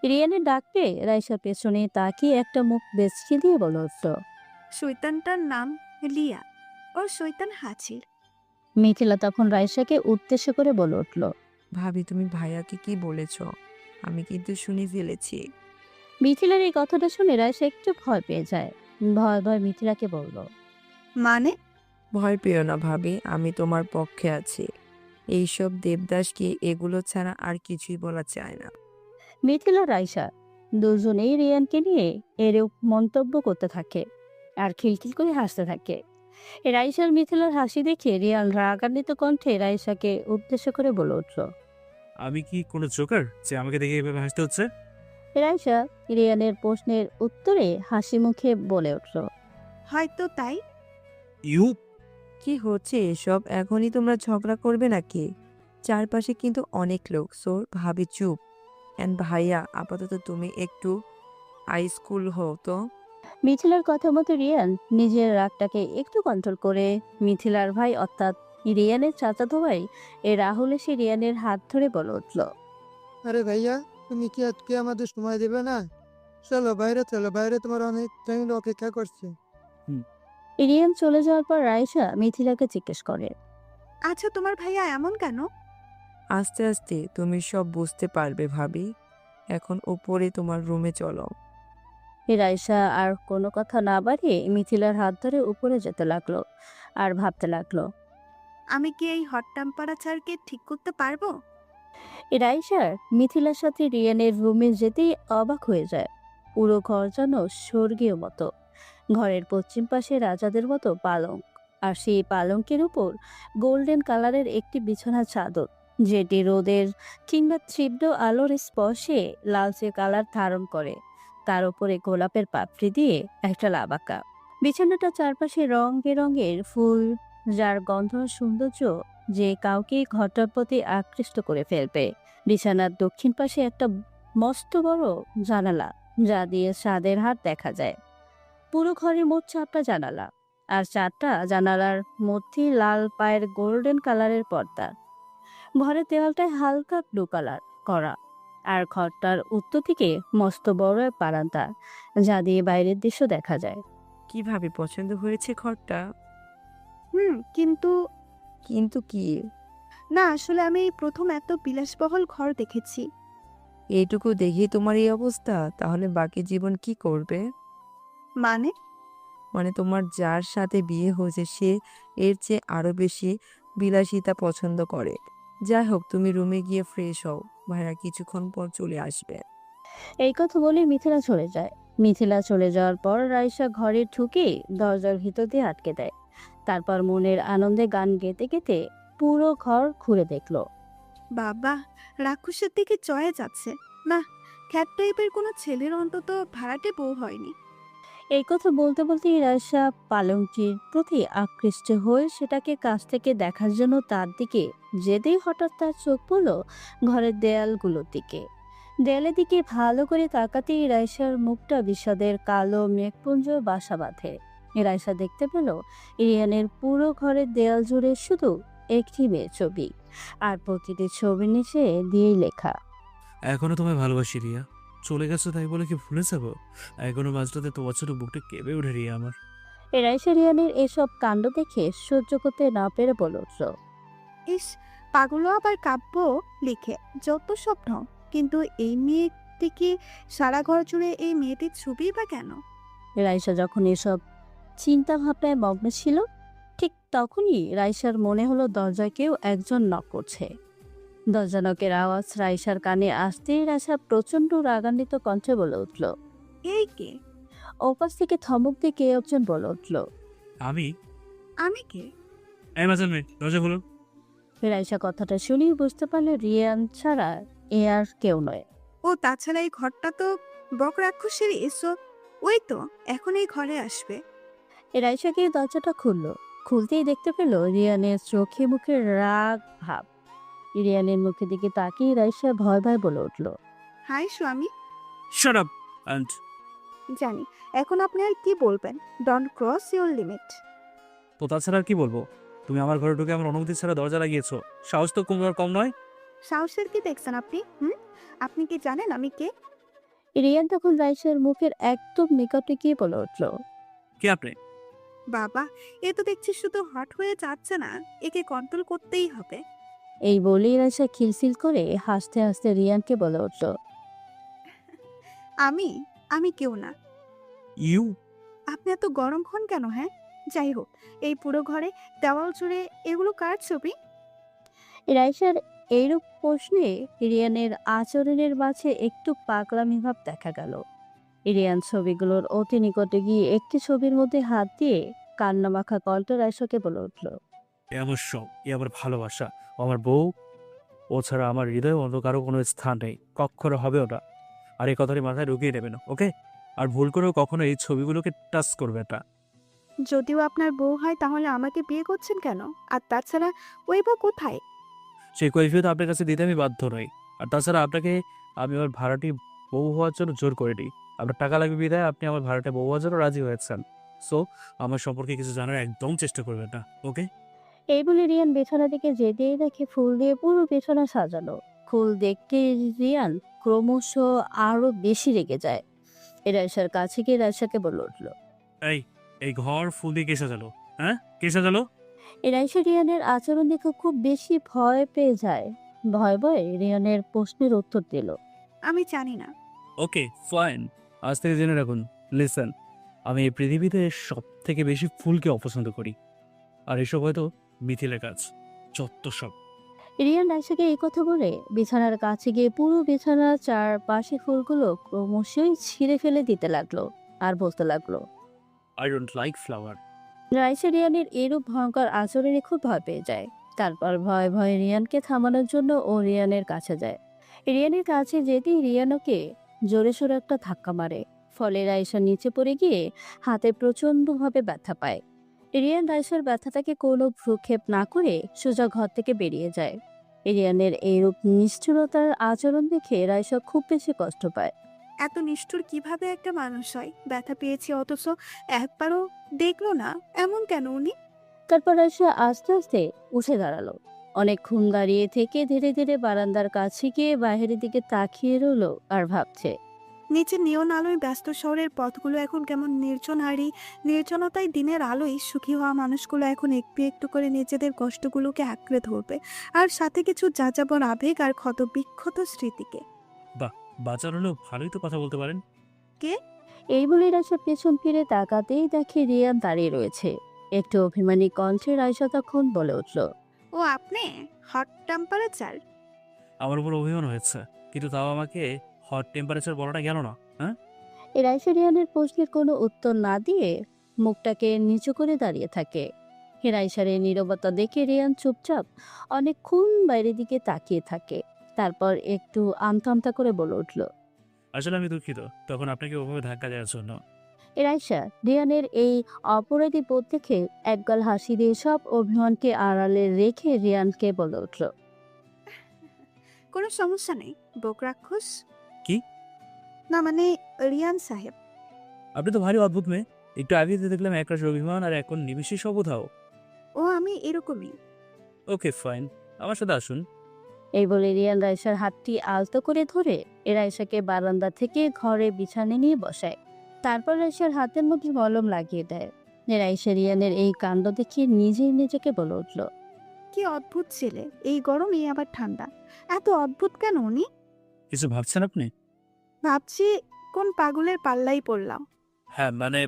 রিয়ানের ডাকতে রাইসা পেছনে তাকিয়ে একটা মুখ বেচকে দিয়ে বলে উঠল। শৈতানটার নাম লিয়া, ওর শৈতান হাঁচির। মিথিলা তখন রাইসাকে উদ্দেশ্য করে বলে উঠল। ভাবি, তুমি ভাইয়াকে কি বলেছ? আমি কিন্তু শুনে ফেলেছি। মিথিলার এই কথাটা শুনে রাইসা একটু ভয় পেয়ে যায়। ভয় ভয় মিথিলাকে বলল, মানে? ভয় পেও না ভাবি, আমি তোমার পক্ষে আছি। এইসব দেবদাসকে এগুলো ছাড়া আর কিছুই বলা চায় না। মিথিলা রাইসা দুজনেই রিয়ানকে নিয়ে এরূপ মন্তব্য করতে থাকে আর খিলখিল করে হাসতে থাকে। রাইসার মিথিলার হাসি দেখে রিয়ান রাগান্বিত কণ্ঠে রাইসাকে উদ্দেশ্য করে বলে উঠল। আমি কি কোনো জোকার যে আমাকে দেখে এভাবে হাসতে হচ্ছে? রাইসা রিয়ানের প্রশ্নের উত্তরে হাসি মুখে বলে উঠল। হয়তো তাই। ইউ কি হচ্ছে এসব? এখনই তোমরা ঝগড়া করবে নাকি? চারপাশে কিন্তু অনেক লোক, সো ভাবি চুপ। এন্ড ভাইয়া, আপাতত তুমি একটু স্কুল হও তো। মিথিলার কথা মতো রিয়ান নিজের রাগটাকে একটু কন্ট্রোল করে মিথিলার ভাই অর্থাৎ রিয়ানের চাচাতো ভাই রাহুল এসে রিয়ানের হাত ধরে বলে উঠল। আরে ভাইয়া, তুমি কি আজকে আমাদের সময় দেবে না? চলো বাইরে, চলো বাইরে, তোমার অনেক টাইম অপেক্ষা করছে। রিয়ান চলে যাওয়ার পর রাইসা মিথিলাকে জিজ্ঞেস করে, আচ্ছা, তোমার ভাইয়া এমন কেন? আস্তে আস্তে তুমি সব বুঝতে পারবে ভাবি। এখন উপরে তোমার রুমে চলো। রাইসা আর কোনো কথা না বাড়িয়ে মিথিলার হাত ধরে উপরে যেতে লাগলো আর ভাবতে লাগলো। আমি কি এই হট টেম্পারেচারকে ঠিক করতে পারবো? রাইসার মিথিলার সাথে রিয়ানের রুমে যেতেই অবাক হয়ে যায়। পুরো ঘর যেন স্বর্গীয় মতো। ঘরের পশ্চিম পাশে রাজাদের মতো পালঙ্ক, আর সেই পালঙ্কের উপর গোল্ডেন কালারের একটি বিছানা চাদর, যেটি রোদের কিংবা তীব্র আলোর স্পর্শে লালচে কালার ধারণ করে। তার উপরে গোলাপের পাপড়ি দিয়ে একটা লাবাকা। বিছানাটা চারপাশে রং বেরঙের ফুল, যার গন্ধ সৌন্দর্য যে কাউকে ঘরটার প্রতি আকৃষ্ট করে ফেলবে। বিছানার দক্ষিণ পাশে একটা মস্ত বড় জানালা, যা দিয়ে ছাদের হাট দেখা যায়। পুরো ঘরে মোট 4টা জানালা, আর 4টা জানালার মধ্যে লাল পায়ের গোল্ডেন কালারের পর্দা। ঘরের দেওয়ালটায় হালকা ব্লু কালার করা, আর ঘরটার উত্তর দিকে মস্ত বড় এক বারান্দা, যা দিয়ে বাইরের দৃশ্য দেখা যায়। কিভাবে পছন্দ হয়েছে ঘরটা? কিন্তু কিন্তু কি? না, আসলে আমি এই প্রথম এত বিলাসবহুল ঘর দেখেছি। এইটুকু দেখেই তোমার এই অবস্থা? তাহলে বাকি জীবন কি করবে? মানে? মানে তোমার যার সাথে বিয়ে হয়েছে সে এর চেয়ে আরো বেশি বিলাসিতা পছন্দ করে। যাই হোক, তুমি রুমে গিয়ে ফ্রেশ হও, ভাইয়া কিছুক্ষণ পর চলে আসবে। এই কথা বলে মিথিলা চলে যায়। মিথিলা চলে যাওয়ার পর রাইসা ঘরে ঢুকে দরজার ভিতর দিয়ে আটকে দেয়। তারপর মনের আনন্দে গান গেতে গেতে পুরো ঘর ঘুরে দেখলো। বাবা, রাক্ষসের দিকে চয়ে যাচ্ছে না। খ্যাত টাইপের কোনো ছেলের অন্তত ভাড়াটে বউ হয়নি। এই কথা বলতে বলতেই রাইসা পালংটির প্রতি আকৃষ্ট হয়ে সেটাকে কাছ থেকে দেখার জন্য তার দিকে যেতেই হঠাৎ তার চোখ পড়ল ঘরের দেয়ালগুলোর দিকে। দেয়ালের দিকে ভালো করে তাকাতেই রাইসার মুখটা বিষাদের কালো মেঘপুঞ্জ বাসা বাঁধে। রাইসা দেখতে পেল ইরিয়ানের পুরো ঘরের দেয়াল জুড়ে শুধু একটি মেয়ের ছবি, আর প্রতিটি ছবির নিচে দিয়েই লেখা, এখনো তোমায় ভালোবাসি রিয়া। চলে গেছো তাই বলে কি ভুলে যাবো? এখনো মাঝরাতে তোমার ছোট বুকটা কেঁপে ওঠে রিয়া আমার। রাইসা রিয়ানের এসব কাণ্ড দেখে সহ্য করতে না পেরে বলে উঠল, ইস, পাগলও আবার কাব্য লিখে, যত স্বপ্ন। কিন্তু এই মেয়েটিকে সারা ঘর জুড়ে এই মেয়েটির ছবি বা কেন? রাইসা যখন এসব চিন্তা ভাবনায় মগ্ন ছিল, ঠিক তখনই রাইসার মনে হলো দরজায় কেউ একজন নক করছে। দরজা নকের আওয়াজ রাইসার কানে আসতেই রাইসা প্রচন্ড রাগান্বিত কণ্ঠে বলে উঠল। এই কে? ওপাশ থেকে ধমক দিয়ে কে একজন বলে উঠল। আমি? আমি কে? এই মাঝার মেয়ে, দরজা খুলো। রাইসা কথাটা শুনেই বুঝতে পারল রিয়ান ছাড়া এ আর কেউ নয়। ও তাছাড়া এই ঘরটা তো বক রাক্ষসেরই। এসো, ওই তো এখন এই ঘরে আসবে। রাইসা গিয়ে দরজাটা খুলল। খুলতেই দেখতে পেল রিয়ানের চোখে মুখে রাগ ভাব। রিয়ানের মুখের দিকে তাকিয়ে রাইসা ভয় ভয় বলে উঠল। হাই স্বামী। শাট আপ অ্যান্ড জানি এখন আপনি আর কি বলবেন। Don't cross your limit. তো তাছাড়া আর কি বলবো? তুমি আমার ঘরে ঢুকে আমার অনুমতি ছাড়া দরজা লাগিয়েছো। সাহস তো কম নয়। সাহসের কি দেখছেন আপনি? আপনি কি জানেন আমি কে? রিয়ান তখন রাইসার মুখের একদম নিকটে গিয়ে বলে উঠল। কে আপনি? বাবা, এ তো দেখছি শুধু হট হয়ে যাচ্ছে না, একে কন্ট্রোল করতেই হবে। এই বলেই রাইসা খিলখিল করে হাসতে হাসতে রিয়ানকে বলে উঠল। আমি আমি কেউ না। ইউ? আপনি এত গরম হন কেন? হ্যাঁ, যাই হোক, এই পুরো ঘরে দেওয়াল জুড়ে এগুলো কার ছবি? রাইসার এইরূপ প্রশ্নে রিয়ানের আচরণের মাঝে একটু পাগলামি ভাব দেখা গেল। রিয়ান ছবিগুলোর অতি নিকটে গিয়ে একটি ছবির মধ্যে হাত দিয়ে কান্নামাখা কণ্ঠে রাইসাকে বলে উঠল। এ আমার সব, এ আমার ভালোবাসা, ও আমার বউ। ও ছাড়া আমার হৃদয়ে অন্য কারো কোনো স্থান নেই, কখনো হবে ওটা। আর এই কথাটি মাথায় ঢুকিয়ে নেবে না, ওকে? আর ভুল করেও কখনো এই ছবিগুলোকে টাচ করবে না। যদিও আপনার বউ হয় তাহলে আমাকে বিয়ে করছেন কেন? আর তাছাড়া ওই বা কোথায়? সেই কৈফিয়ত আপনার কাছে দিতে আমি বাধ্য নই। আর তাছাড়া আপনাকে আমি আমার ভাড়াটি বউ হওয়ার জন্য জোর করে দিই। আপনার টাকা লাগবে বিধায় আপনি আমার ভাড়াটে বউ হওয়ার জন্য রাজি হয়েছেন। সো আমার সম্পর্কে কিছু জানার একদম চেষ্টা করবেন না, ওকে? এই বলে রিয়ান বিছানা দিকে যেতেই দেখে ফুল দিয়ে পুরো বিছানা সাজানো। ফুল দেখতে রিয়ান ক্রমশ আরো বেশি রেগে যায়। রাইসার কাছে গিয়ে রাইসাকে বলে উঠল। এই এই ঘর ফুল দিয়ে কে সাজালো? হ্যাঁ, কে সাজালো? রাইসা রিয়ানের আচরণ দেখে খুব বেশি ভয় পেয়ে যায়। ভয় ভয়ে রিয়ানের প্রশ্নের উত্তর দিল। আমি জানি না। ওকে ফাইন, আজ থেকে জেনে রাখুন। লিসেন, আমি এই পৃথিবীতে সব থেকে বেশি ফুলকে অপছন্দ করি। আর এসব হয়তো মিথিলের কাজ, যত সব। রিয়ান রাইসাকে এই কথা বলে বিছানার কাছে গিয়ে পুরো বিছানার চারপাশে ফুলগুলো ক্রমশই ছিঁড়ে ফেলে দিতে লাগলো আর বলতে লাগলো। I don't like flower. Raisa রিয়ানের এরূপ ভয়ঙ্কর আচরণে খুব ভয় পেয়ে যায়। তারপর ভয়ে ভয়ে রিয়ানকে থামানোর জন্য ও রিয়ানের কাছে যায়। রিয়ানের কাছে যেতেই রিয়ান ওকে জোরে সোরে একটা ধাক্কা মারে। ফলে রাইসা নিচে পড়ে গিয়ে হাতে প্রচণ্ডভাবে ব্যথা পায়। রিয়ান রাইসার ব্যথাটাকে কোনো ভ্রুক্ষেপ না করে সোজা ঘর থেকে বেরিয়ে যায়। রিয়ানের এইরূপ নিষ্ঠুরতার আচরণ দেখে রাইসা খুব বেশি কষ্ট পায়। এত নিষ্ঠুর কিভাবে একটা মানুষ হয়? ব্যথা পেয়েছি অথচ একবারও দেখলো না, এমন কেন উনি? তারপর রাইসা আস্তে আস্তে উঠে দাঁড়ালো। অনেকক্ষণ দাঁড়িয়ে থেকে ধীরে ধীরে বারান্দার কাছে গিয়ে বাইরের দিকে তাকিয়ে রইলো আর ভাবছে। নিচে নিয়ন আলোয় ব্যস্ত শহরের পথগুলো এখন কেমন নির্জন, আর এই নির্জনতায় দিনের আলোয় সুখী হওয়া মানুষগুলো এখন একটু একটু করে নিজেদের কষ্টগুলোকে আঁকড়ে ধরবে, আর সাথে কিছু যাযাবর আবেগ আর ক্ষত বিক্ষত স্মৃতিকে। বাজার হলেও ভালোই তো কথা বলতে পারেন। এই বলে রাইসা পেছন ফিরে তাকাতেই দেখে রিয়ান দাঁড়িয়ে রয়েছে। একটু অভিমানী কণ্ঠে রাইসা তখন বলে উঠল। ও আপনি হট টেম্পারেচার? আমার উপর অভিমান হয়েছে, কিন্তু তাও আমাকে হট টেম্পারেচার বলাটা গেল না। হ্যাঁ, রাইসা রিয়ানের প্রশ্নের কোনো উত্তর না দিয়ে মুখটাকে নিচু করে দাঁড়িয়ে থাকে। রাইসার এই নীরবতা দেখে রিয়ান চুপচাপ অনেকক্ষণ বাইরের দিকে তাকিয়ে থাকে। তারপর একটু আমতা আমতা করে বলে উঠল। আসলে আমি দুঃখিত তখন আপনাকে ওভাবে ধাক্কা দেওয়ার জন্য। রাইসা রিয়ানের এই অপরাধী বোধ দেখে একগাল হাসি দিয়ে সব অভিমানকে আড়ালে রেখে রিয়ানকে বলে উঠল। কোনো সমস্যা নেই বোক রাক্ষস। কি? না মানে রিয়ান সাহেব। আপনি তো ভারী অদ্ভুত মেয়ে। একটু আগে তো দেখলাম একরাশ অভিমান আর এখন নিমিষে সব উধাও। ও আমি এরকমই। ওকে ফাইন, আমার সাথে আসুন। এই বলে রিয়ান রাইসার হাতটি আলতো করে ধরে রাইসাকে বারান্দা থেকে ঘরে বিছানে নিয়ে বসায়। তারপর রাইসার হাতের মধ্যে মলম লাগিয়ে দেয়। রাইসা রিয়ানের এই কাণ্ড দেখে নিজেই নিজেকে বলে উঠল। কি অদ্ভুত ছেলে, এই গরমে আবার ঠান্ডা। এত অদ্ভুত কেন উনি? কিছু ভাবছেন আপনি? ভাবছি কোন পাগলের পাল্লাই পড়লাম। হ্যাঁ মানে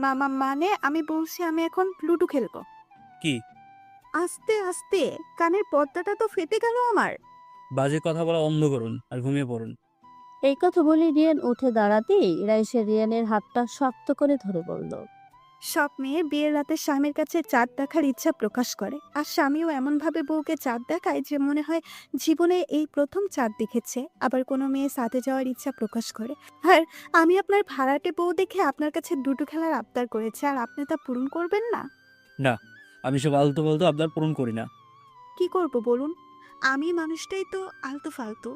মামা মানে আমি বলছি আমি এখন লুডো খেলবো। কি? আস্তে আস্তে, কানের পর্দাটা তো ফেটে গেল আমার। বাজে কথা বলা বন্ধ করুন আর ঘুমিয়ে পড়ুন। এই কথা বলে রিয়ান উঠে দাঁড়াতেই রাইসা রিয়ানের হাতটা শক্ত করে ধরে বলল। সব মেয়ে বিয়ের রাতে স্বামীর কাছে চাঁদ দেখার ইচ্ছা প্রকাশ করে, আর স্বামীও এমন ভাবে বউকে চাঁদ দেখায় যে মনে হয় জীবনে এই প্রথম চাঁদ দেখেছে। আবার কোনো মেয়ে সাথে যাওয়ার ইচ্ছা প্রকাশ করে, আর আমি আপনার ভাড়াটে বউ দেখে আপনার কাছে দুটো খেলার আবদার করেছে, আর আপনি তা পূরণ করবেন না। না, আমি সব আলতু ফালতু আপনার পূরণ করি না। কি করব বলুন? আমি মানুষটাই তো আলতু ফালতু।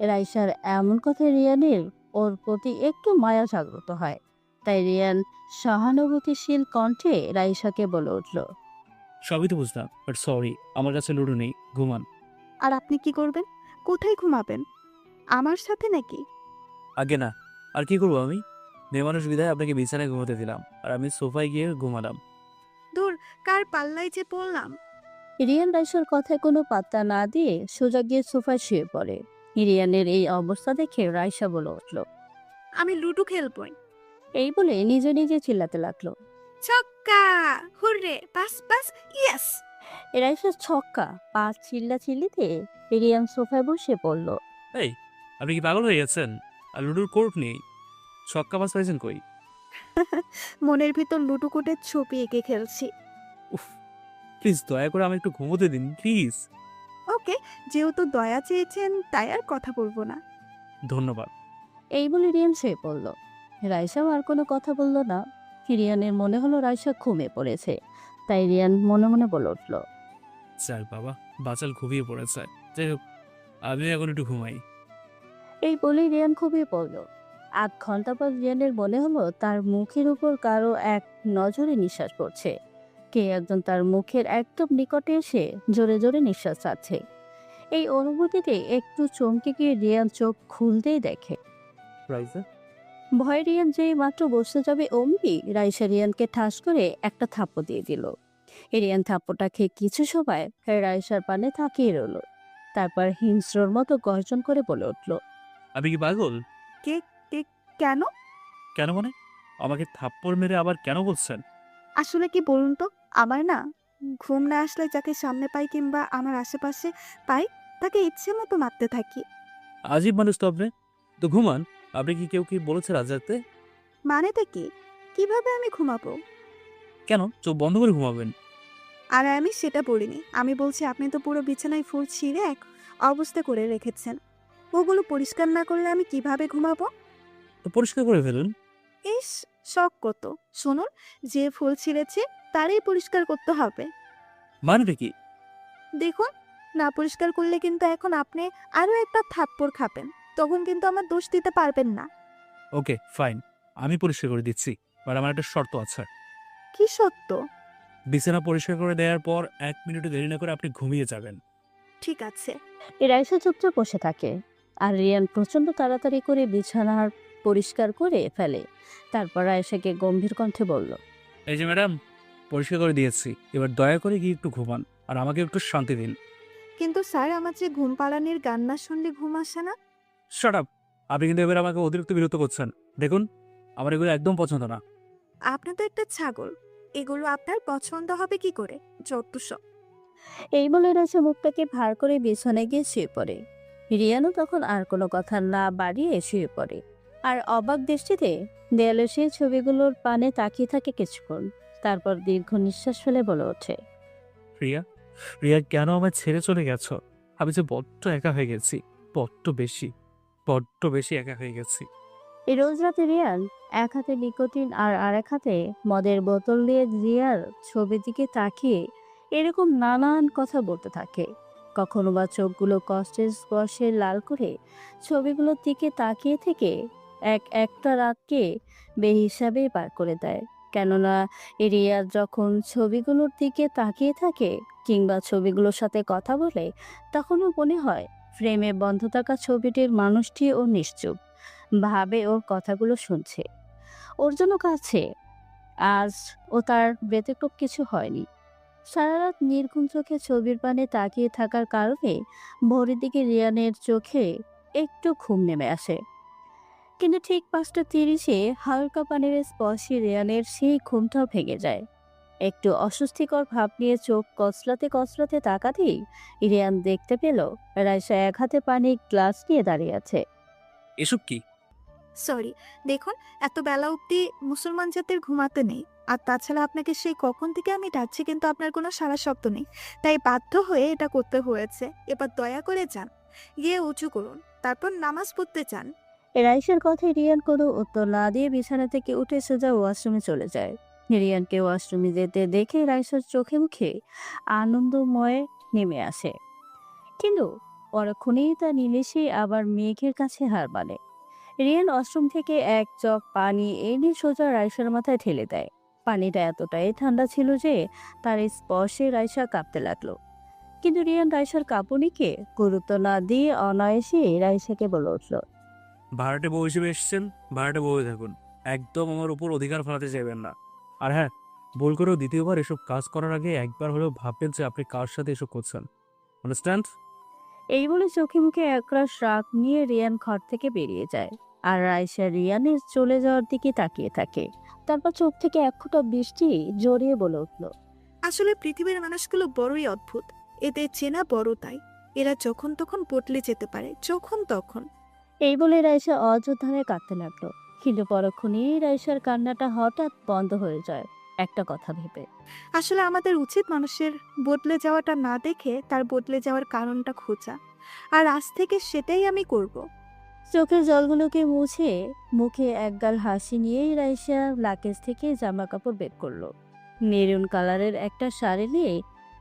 রাইসার এমন কথায় রিয়ানের ওর প্রতি একটু মায়া জাগ্রত হয়। তাই রিয়ান সহানুভূতিশীল কণ্ঠে রাইসাকে বলে উঠল। সবই তো বুঝলাম, বাট সরি, আমার কাছে লুডো নেই, ঘুমান। আর আপনি কি করবেন? কোথায় ঘুমাবেন? আমার সাথে নাকি? আগে না, আর কি করবো আমি? মেয়ে মানুষ বিধায় আপনাকে বিছানায় ঘুমোতে দিলাম, আর আমি সোফায় গিয়ে ঘুমালাম। দূর, কার পাল্লায় যে পড়লাম। রিয়ান রাইসার কথায় কোনো পাত্তা না দিয়ে সোজা গিয়ে সোফায় শুয়ে পড়ে। রিয়ানের এই অবস্থা দেখে রাইসা বলে উঠল। আমি লুডো খেলবই। এই বলে নিজে নিজে চিল্লাতে লাগলো। ছক্কা! হুররে! Pass pass! ইয়েস! রাইসার ছক্কা পা চিল্লা চিল্লিতে রিয়ান সোফায় বসে পড়ল। এই, আপনি কি পাগল হয়ে গেছেন? আর লুডোর কোর্ট নেই, ছক্কা পাস পাইছেন কই? মনের ভিতর লুডো কোটের ছবি এঁকে খেলছি। উফ, প্লিজ দয়া করে আমি একটু ঘুমোতে দিন প্লিজ। ওকে, যেহেতু দয়া চেয়েছেন তাই আর কথা বলবো না। ধন্যবাদ। এই বলে রিয়ান শুয়ে পড়ল। রাইসাও আর কোনো কথা বলল না। রিয়ানের মনে হলো রাইসা ঘুমিয়ে পড়েছে। তাই রিয়ান মনে মনে বলে উঠল। যাক বাবা, বাচাল ঘুমিয়ে পড়েছে। যাই হোক, আমি এখন একটু ঘুমাই। এই বলেই রিয়ান ঘুমিয়ে পড়ল। আধ ঘন্টা পর রিয়ানের মনে হলো তার মুখের উপর কারো এক নজরে নিঃশ্বাস পড়ছে। কে একজন তার মুখের একদম নিকটে এসে জোরে জোরে নিঃশ্বাস ছাড়ছে। এই অনুভূতিতে একটু চমকে গিয়ে রিয়ান চোখ খুলতেই দেখে রাইসা? ভয় রিয়ান যেই মাত্র বসতে যাবে অমনি রাইসা রিয়ানকে ঠাস করে একটা থাপ্পড় দিয়ে দিল। রিয়ান থাপ্পড়টা খেয়ে কিছু সময় রাইসার পানে তাকিয়ে রইল। তারপর হিংস্রর মতো গর্জন করে বলে উঠল। আমি কি পাগল? কে? কেন? কেন মানে? আমাকে থাপ্পড় মেরে আবার কেন বলছেন? আসলে কি বলুন তো, আমার না ঘুম না আসলে যাকে সামনে পাই কিংবা আমার আশেপাশে পাই তাকে ইচ্ছে মতো মারতে থাকি। আজীব মানুষ তো আপনি। তো ঘুমান। আপনি কি কেউ কি বলেছে রাত জাগতে? মানেটা কি? কিভাবে আমি ঘুমাবো? কেন? চোখ বন্ধ করে ঘুমাবেন। আর আমি সেটা বলিনি। আমি বলছি আপনি তো পুরো বিছানায় ফুল ছিঁড়ে এক অবস্থা করে রেখেছেন। ওগুলো পরিষ্কার না করলে আমি কিভাবে ঘুমাবো? তো পরিষ্কার করে ফেলুন। ইস, শখ কত! শুনুন, যে ফুল ছিঁড়েছে তারই পরিষ্কার করতে হবে। মানেটা কি? দেখুন, না পরিষ্কার করলে কিন্তু এখন আপনি আরো একটা থাপ্পড় খাবেন। তখন কিন্তু আমার দোষ দিতে পারবেন না। ওকে, ফাইন। আমি পরিষ্কার করে দিচ্ছি। বাট আমার একটা শর্ত আছে। কি সত্য? বিছানা পরিষ্কার করে দেওয়ার পর ১ মিনিটও দেরি না করে আপনি ঘুমিয়ে যাবেন। ঠিক আছে। রাইসা চুপচাপ বসে থাকে আর রিয়ান প্রচন্ড তাড়াতাড়ি করে বিছানার পরিষ্কার করে ফেলে। তারপর রাইসাকে গম্ভীর কণ্ঠে বলল, এই যে ম্যাডাম, পরিষ্কার করে দিয়েছি। এবার দয়া করে গিয়ে একটু ঘুমান। আর আমাকে একটু শান্তি দিন। কিন্তু স্যার, আমার যে ঘুম পাড়ানির গান না শুনলে ঘুম আসে না। Shut up! আপনি কিন্তু এবার আমাকে অতিরিক্ত বিরক্ত করছেন। দেখুন, আমার এগুলো একদম পছন্দ না। আপনি তো একটা ছাগল, এগুলো আপনার পছন্দ হবে কি করে? যত সব। এই বলে রাইসা মুখটাকে ভার করে বিছানায় গিয়ে শুয়ে পড়ে। রিয়ানও তখন আর কোনো কথা না বাড়িয়ে শুয়ে পড়ে আর অবাক দৃষ্টিতে দেয়ালে সেই ছবিগুলোর পানে তাকিয়ে থাকে কিছুক্ষণ। তারপর দীর্ঘ নিঃশ্বাস ফেলে বলে ওঠে, রিয়া, রিয়া কেন আমায় ছেড়ে চলে গেছো? আমি যে বড্ড একা হয়ে গেছি। বড্ড বেশি একা হয়ে গেছি। এই রোজ রাতে রিয়ান এক হাতে নিকোটিন আর আরেক হাতে মদের বোতল দিয়ে রিয়ার ছবির দিকে তাকিয়ে এরকম নানান কথা বলতে থাকে। কখনো বা চোখগুলো কষ্টের স্পর্শে লাল করে ছবিগুলোর দিকে তাকিয়ে থেকে একটা রাতকে বেহিসাবে পার করে দেয়। কেননা রিয়া যখন ছবিগুলোর দিকে তাকিয়ে থাকে কিংবা ছবিগুলোর সাথে কথা বলে, তখনও মনে হয় ফ্রেমে বন্ধ থাকা ছবিটির মানুষটি ও নিশ্চুপ ভাবে ওর কথাগুলো শুনছে, ওর জন্য কাছে। আজ ও তার ব্যতিক্রম কিছু হয়নি। সারা রাত নির্ঘুম চোখে ছবির পানে তাকিয়ে থাকার কারণে ভোরের দিকে রিয়ানের চোখে একটু ঘুম নেমে আসে। কিন্তু ঠিক ৫টা ৩০-এ হালকা পানির স্পর্শে রিয়ানের সেই ঘুমটাও ভেঙে যায়। একটু অস্বস্তিকর ভাব নিয়ে চোখ কচলাতে কচলাতে তাকাতেই রিয়ান দেখতে পেল রাইসা এক হাতে পানির গ্লাস নিয়ে দাঁড়িয়ে আছে। এসব কি? সরি, দেখুন, এত বেলা অবধি মুসলমান জাতির ঘুমাতে নেই। আর তাছাড়া আপনাকে সেই কখন থেকে আমি ডাকছি কিন্তু আপনার কোনো সাড়া শব্দ নেই, তাই বাধ্য হয়ে এটা করতে হয়েছে। এবার দয়া করে যান, গিয়ে উঁচু করুন, তারপর নামাজ পড়তে চান। রাইসার কথায় রিয়ান কোনো উত্তর না দিয়ে বিছানা থেকে উঠে সোজা ওয়াশরুমে চলে যায়। রিয়ানকে ওয়াশরুমে যেতে দেখে রাইসার চোখে মুখে আনন্দময় নেমে আসে, কিন্তু পরক্ষণেই তা নিমেষে আবার মেঘের কাছে হার মানে। রিয়ান ওয়াশরুম থেকে এক জগ পানি এনে সোজা রাইসার মাথায় ঢেলে দেয়। পানিটা এতটাই ঠান্ডা ছিল যে তার স্পর্শে রাইসা কাঁপতে লাগলো। কিন্তু রিয়ান রাইসার কাঁপুনিকে গুরুত্ব না দিয়ে অনায়াসে রাইসাকে বলে উঠল, ভাড়াটে বউ হিসেবে এসেছেন, ভাড়াটে বউয়ে থাকুন। একদম আমার উপর অধিকার ফেলাতে চাইবেন না। আর হ্যাঁ, ভুল করেও দ্বিতীয়বার এসব কাজ করার আগে একবার হলেও ভাববেন যে আপনি কার সাথে এসব করছেন। আন্ডারস্ট্যান্ড? এই বলে চোখে মুখে একরাশ রাগ নিয়ে রিয়ান ঘর থেকে বেরিয়ে যায়। আর রাইসা রিয়ানের চলে যাওয়ার দিকে তাকিয়ে থাকে। তারপর চোখ থেকে এক ফোঁটা বৃষ্টি জড়িয়ে বলে উঠল, আসলে পৃথিবীর মানুষগুলো বড়ই অদ্ভুত। এদের চেনা বড় তাই। এরা যখন তখন বদলে যেতে পারে, যখন তখন। এই বলে রাইসা অযোধ্যায় কাঁদতে লাগলো। কিন্তু পরক্ষণেই রাইসার কান্নাটা হঠাৎ বন্ধ হয়ে যায় একটা কথা ভেবে। আসলে আমাদের উচিত মানুষের বদলে যাওয়াটা না দেখে তার বদলে যাওয়ার কারণটা খোঁজা। আর আজ থেকে সেটাই আমি করব। চোখের জলগুলোকে মুছে মুখে একগাল হাসি নিয়েই রাইসা লাকেজ থেকে জামা কাপড় বের করলো। মেরুন কালারের একটা শাড়ি নিয়ে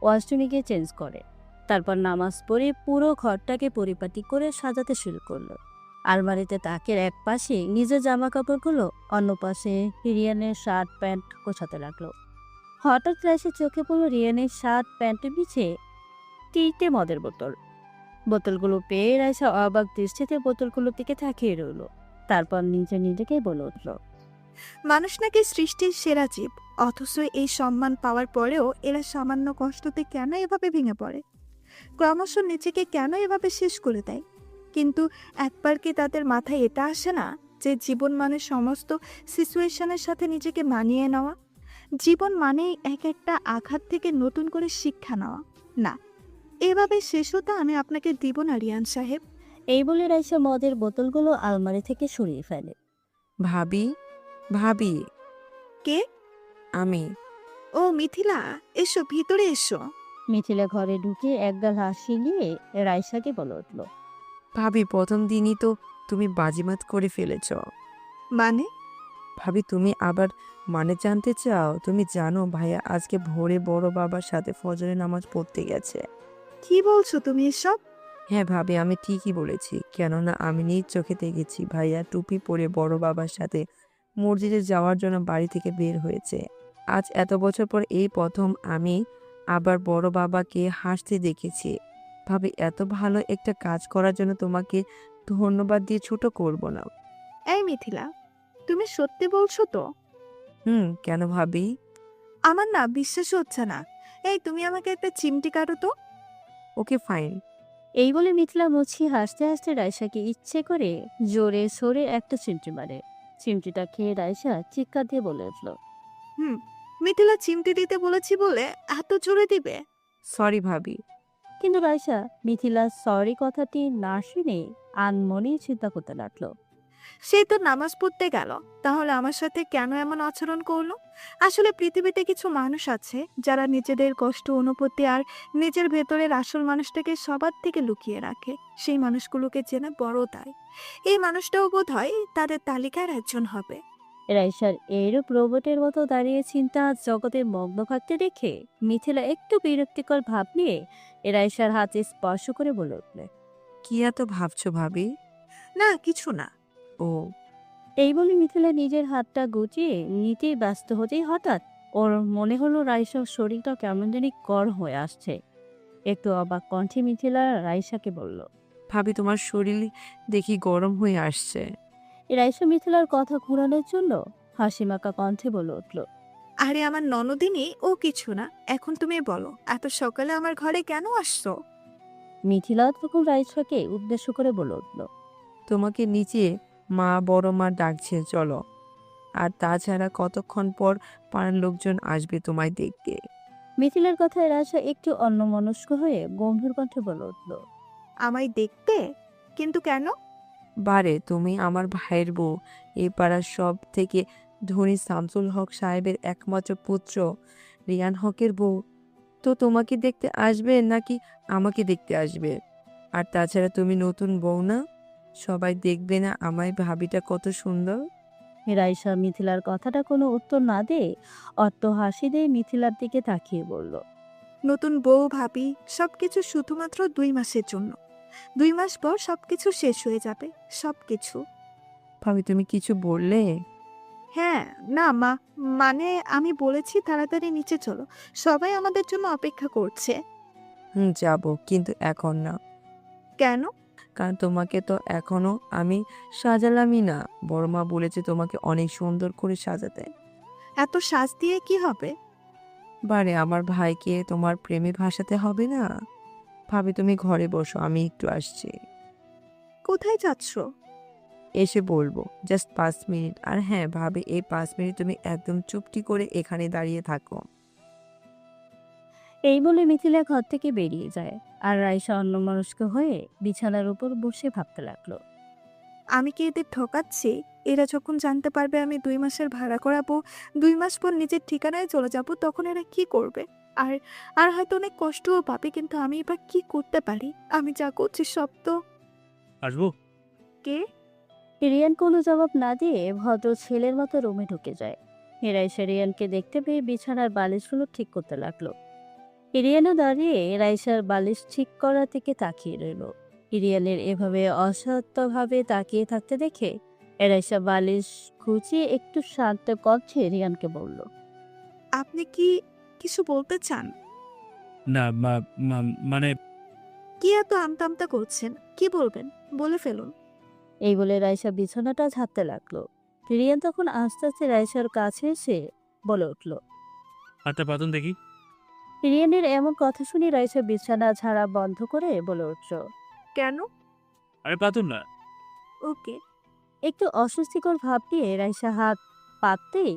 ওয়াশরুমে গিয়ে চেঞ্জ করে। তারপর নামাজ পড়ে পুরো ঘরটাকে পরিপাটি করে সাজাতে শুরু করলো। আলমারিতে তাকের এক পাশে নিজের জামা কাপড়গুলো, অন্য পাশে রিয়ানের শার্ট প্যান্ট গোছাতে লাগলো। হঠাৎ রাইসা চোখে পড়লো রিয়ানের শার্ট প্যান্টের নিচে 3টে মদের বোতল। বোতলগুলো পেয়ে রাইসা অবাক দৃষ্টিতে বোতলগুলোর দিকে তাকিয়ে রইল। তারপর নিজেকে বলে উঠল, মানুষ নাকি সৃষ্টির সেরা জীব, অথচ এই সম্মান পাওয়ার পরেও এরা সামান্য কষ্টতে কেন এভাবে ভেঙে পড়ে? ক্রমশ নিজেকে কেন এভাবে শেষ করে দেয়? কিন্তু একবার কি তাদের মাথায় এটা আসে না যে জীবন মানে সমস্ত সিচুয়েশনের সাথে নিজেকে মানিয়ে নেওয়া? জীবন মানেই এক একটা আঘাত থেকে নতুন করে শিক্ষা নেওয়া না। এভাবে শেষ হতে আমি আপনাকে দিব না রিয়ান সাহেব। এই বলে রাইসা মদের বোতলগুলো আলমারি থেকে সরিয়ে ফেলে। ভাবি, ভাবি, কে? আমি। ও মিথিলা, এসো ভিতরে এসো। মিথিলা ঘরে ঢুকে একগাল হাসি নিয়ে রাইসাকে বলে উঠল। ভাবি, প্রথম দিনই তো তুমি বাজিমাত করে ফেলেছ। মানে? ভাবি, তুমি আবার মানে জানতে চাও? তুমি জানো ভাইয়া আজকে ভোরে বড় বাবার সাথে ফজরের নামাজ পড়তে গেছে। কি বলছো তুমি এসব? হ্যাঁ ভাবি, আমি ঠিকই বলেছি, কেননা আমি নিজ চোখে দেখেছি ভাইয়া টুপি পরে বড় বাবার সাথে মসজিদে যাওয়ার জন্য বাড়ি থেকে বের হয়েছে। আজ এত বছর পর এই প্রথম আমি আবার বড় বাবাকে হাসতে দেখেছি। ভাবি, এত ভালো একটা কাজ করার জন্য তোমাকে ধন্যবাদ দিয়ে ছোট করব না। এই মিথিলা, তুমি সত্যি বলছো তো? কেন ভাবি? আমার না বিশ্বাস হচ্ছে না। এই তুমি আমাকে একটা চিমটি কাটো তো। Okay fine. এই বলে মিথিলা মুচকি হাসতে হাসতে রাইসাকে ইচ্ছে করে জোরে সরে একটা চিমটি মারে। চিমটিটা খেয়ে রাইসা চিৎকার দিয়ে বলে উঠল। হুম, মিথিলা চিমটি দিতে বলেছি বলে এত জোরে দিবে? সরি ভাবি। কিন্তু রাইসা মিথিলার সরি কথাটি না শুনে আনমনেই চিন্তা করতে লাগলো। সে তো নামাজ পড়তে গেল, তাহলে আমার সাথে কেন এমন আচরণ করলো? আসলে পৃথিবীতে কিছু মানুষ আছে যারা নিজেদের কষ্ট অনুভূতি আর নিজের ভেতরের আসল মানুষটাকে সবার থেকে লুকিয়ে রাখে। সেই মানুষগুলোকে চেনা বড় দায়। এই মানুষটাও বোধ হয় তাদের তালিকার একজন হবে। রাইসার এইরূপ রোবটের মতো দাঁড়িয়ে চিন্তা জগতে মগ্ন থাকতে দেখে মিথিলা একটু বিরক্তিকর ভাব নিয়ে রাইসার হাতে স্পর্শ করে বলে উঠলে। কি এত ভাবছো ভাবি? না কিছু না। ও, এই বলে মিথিলা নিজের হাতটা গুটিয়ে নিতেই ব্যস্ত হতেই হঠাৎ ওর মনে হলো রাইসার শরীরটা কেমন জানি গরম হয়ে আসছে। একটু অবাক কণ্ঠে মিথিলা রাইসাকে বলল। ভাবি, তোমার শরীর দেখি গরম হয়ে আসছে। রাইসা মিথিলার কথা ঘুরানোর জন্য হাসিমাখা কণ্ঠে বলে উঠল। আরে আমার ননদিনী, ও কিছু না। এখন তুমি বলো, এত সকালে আমার ঘরে কেন আসছো? মিথিলা তখন রাইসাকে উদ্দেশ্য করে বলে উঠল। তোমাকে নিচে মা বড় মা ডাকছে, চলো। আর তাছাড়া কতক্ষণ পর পাড়ার লোকজন আসবে তোমায় দেখতে। মিথিলার কথায় রাইসা একটু অন্যমনস্ক হয়ে গম্ভীর কণ্ঠে বলে উঠল। আমায় দেখতে? কিন্তু কেন? বারে, তুমি আমার ভাইয়ের বউ, এই পাড়ার সব থেকে ধনী শামসুল হক সাহেবের একমাত্র পুত্র রিয়ান হকের বউ। তো তোমাকে দেখতে আসবে নাকি আমাকে দেখতে আসবে? আর তাছাড়া তুমি নতুন বউ না? সবাই দেখবে না আমায় ভাবিটা কত সুন্দর? রাইসা মিথিলার কথাটা কোনো উত্তর না দিয়ে অট্ট হাসি দিয়ে মিথিলার দিকে তাকিয়ে বলল। নতুন বউ ভাবি, সবকিছু শুধুমাত্র 2 মাসের জন্য। 2 মাস পর সবকিছু শেষ হয়ে যাবে, সবকিছু। ভাবি, তুমি কিছু বললে? হ্যাঁ, না মা, মানে আমি বলেছি তাড়াতাড়ি নিচে চলো, সবাই আমাদের জন্য অপেক্ষা করছে। যাবো, কিন্তু এখন না। কেন? কারণ তোমাকে তো এখনো আমি সাজালামই না। বড় মা বলেছে তোমাকে অনেক সুন্দর করে সাজাতে। এত সাজ দিয়ে কি হবে? বারে, আমার ভাইকে তোমার প্রেমে ভাসাতে হবে না। ভাবি, তুমি ঘরে বসো, আমি একটু আসছি। কোথায় যাচ্ছ? এসে বলবো, জাস্ট 5 মিনিট। আর হ্যাঁ ভাবি, এই 5 মিনিট তুমি একদম চুপটি করে এখানে দাঁড়িয়ে থাকো। এই বলে মিথিলা ঘর থেকে বেরিয়ে যায়। আর রাইসা অন্যমনস্ক হয়ে বিছানার উপর বসে ভাবতে লাগলো। আমি কি এদের ঠকাচ্ছি? এরা যখন জানতে পারবে আমি 2 মাসের ভাড়া করাবো, 2 মাস পর নিজের ঠিকানায় চলে যাব, তখন এরা কি করবে? আর আর হয়তো অনেক কষ্টও পাবে, কিন্তু আমি এবার কি করতে পারি? আমি যা করছি সব তো। আসবো? কে? রিয়ান কোনো জবাব না দিয়ে ভদ্র ছেলের মতো রুমে ঢুকে যায়। রাইসা রিয়ানকে দেখতে পেয়ে বিছানার বালিশগুলো ঠিক করতে লাগলো। রিয়ানও দাঁড়িয়ে রাইসার বালিশ ঠিক করা থেকে তাকিয়ে রইল। রিয়ানের এভাবে অসত্যভাবে তাকিয়ে থাকতে দেখে রাইসা বালিশ খুঁচিয়ে একটু শান্ত কণ্ঠে রিয়ানকে বলল। আপনি কি কিছু বলতে চান? না মানে কি এত আমতা আমতা করছেন? কি বলবেন? বলে ফেলুন। এই বলে রাইসা বিছানাটা ঝাড়তে লাগলো। রিয়ান তখন আস্তে আস্তে রাইসার কাছে এসে বলে উঠল। হাতটা পাতুন দেখি। রিয়ানের এমন কথা শুনে রাইসা বিছানা ঝাড়া বন্ধ করে বলে উঠল। কেন? আরে পাতুন না। ওকে। একটু অস্বস্তিকর ভাব নিয়ে রাইসা হাত পাততেই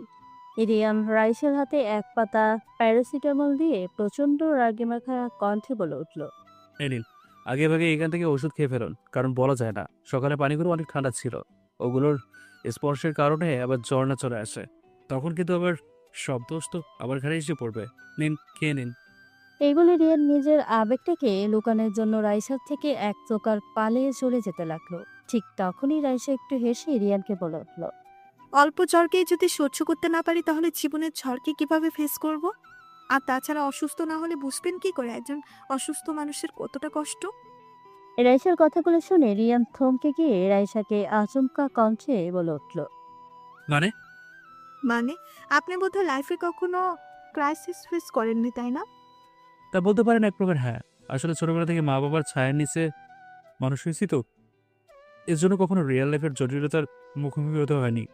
রিয়ান রাইসার হাতে এক পাতা প্যারাসিটামল দিয়ে প্রচন্ড রাগে মাখা কণ্ঠে বলে উঠল। এই নিন, আগে ভাগে এখান থেকে ওষুধ খেয়ে ফেলুন, কারণ বলা যায় না, সকালে পানিগুলো অনেক ঠান্ডা ছিল, ওগুলোর স্পর্শের কারণে আবার জ্বর না চলে আসে, তখন কিন্তু আবার সব দোষ তো আবার ঘাড়ে এসে পড়বে। নিন, খেয়ে নিন। এই বলে রিয়ান নিজের আবেগটাকে লুকানোর জন্য রাইসার থেকে এক প্রকার পালিয়ে চলে যেতে লাগলো। ঠিক তখনই রাইসা একটু হেসে রিয়ানকে বলে উঠল। অল্প জ্বরকেই যদি সহ্য করতে না পারি তাহলে জীবনের ঝড়কে কিভাবে ফেস করব? আর তাছাড়া অসুস্থ না হলে বুঝবেন কি করে একজন অসুস্থ মানুষের কতটা কষ্ট? রাইসার কথাগুলো শুনে রিয়ান থমকে গিয়ে রাইসাকে আচমকা কণ্ঠে বলে উঠল। মানে? মানে আপনি বোধহয় লাইফে কখনো ক্রাইসিস ফেস করেননি, তাই না? তা বলতে পারেন এক প্রকার, হ্যাঁ। আসলে ছোটবেলা থেকে মা বাবার ছায়ার নিচে মানুষ হয়েছি তো, এর জন্য কখনো রিয়েল লাইফের জটিলতার মুখোমুখি হতে হয়নি।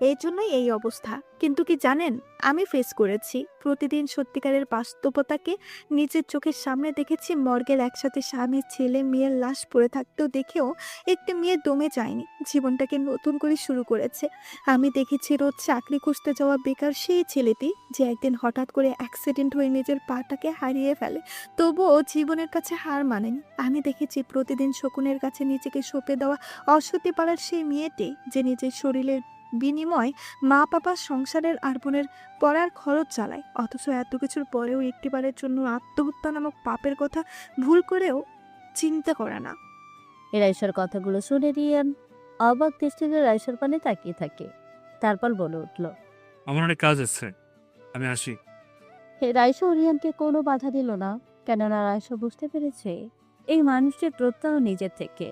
এই জন্যই এই অবস্থা। কিন্তু কি জানেন, আমি ফেস করেছি প্রতিদিন সত্যিকারের বাস্তবতাকে। নিজের চোখের সামনে দেখেছি মর্গের একসাথে স্বামী ছেলে মেয়ের লাশ পড়ে থাকতেও দেখেও একটি মেয়ে দমে যায়নি, জীবনটাকে নতুন করে শুরু করেছে। আমি দেখেছি রোজ চাকরি খুঁজতে যাওয়া বেকার সেই ছেলেটি যে একদিন হঠাৎ করে অ্যাক্সিডেন্ট হয়ে নিজের পাটাকে হারিয়ে ফেলে, তবুও জীবনের কাছে হার মানেনি। আমি দেখেছি প্রতিদিন শকুনের কাছে নিজেকে সঁপে দেওয়া অসতি পাড়ার সেই মেয়েটি যে নিজের শরীরের বিনিময় মা বাবার সংসারের আর বোনের পড়ার খরচ চালায়, অথচ এত কিছুর পরেও একটিবারের জন্য আত্মহত্যা নামক পাপের কথা ভুল করেও চিন্তা করে না। রাইসার কথাগুলো শুনে রিয়ান অবাক দৃষ্টিতে রাইসার পানে তাকিয়ে থাকে। তারপর বলে উঠল। আমার অনেক কাজ আছে, আমি আসি। রাইসা ও রিয়ানকে কোনো বাধা দিল না, কেননা রাইসা বুঝতে পেরেছে এই মানুষটির প্রত্যহ নিজের থেকে,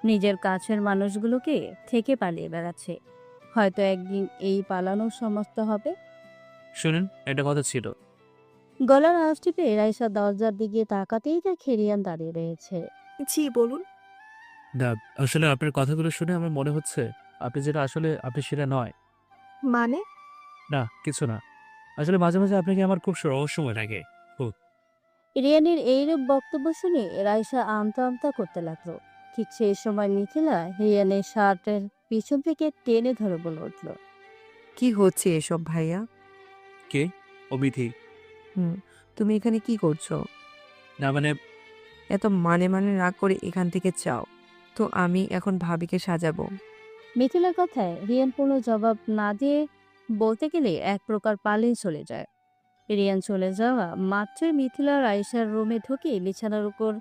নিজের কাছের মানুষগুলোকে থেকে পালিয়ে বেড়াচ্ছে। হয়তো একদিন এই পালানোর সমাপ্ত হবে। শুনুন, একটা কথা ছিল। গলার আওয়াজ টিপে রাইসা দরজার দিকে তাকাতেই দেখে রিয়ান দাঁড়িয়ে রয়েছে। জি বলুন। না, আসলে আপনার কথাগুলো শুনে আমার মনে হচ্ছে আপনি যেটা আসলে আপনি সেটা নয়। মানে? না, কিছু না। আসলে মাঝে মাঝে আপনাকে আমার খুব রহস্যময় লাগে। রিয়ানের এইরূপ বক্তব্য শুনে রাইসা আমতা আমতা করতে লাগলো। ঠিক সেই সময় মিথিলা রিয়ানের শার্টের পিছন থেকে টেনে ধরে বলে উঠল। কি হচ্ছে এসব ভাইয়া? কে? অমিথি। হুম, তুমি এখানে কি করছো? না মানে, এত মানে মানে না করে এখান থেকে যাও তো, আমি এখন ভাবিকে সাজাবো। মিথিলার কথায় রিয়ান কোনো জবাব না দিয়ে বলতে গেলে এক প্রকার পালিয়ে চলে যায়। রিয়ান চলে যাওয়া মাত্রই মিথিলা রাইসার রুমে ঢুকে বিছানার উপর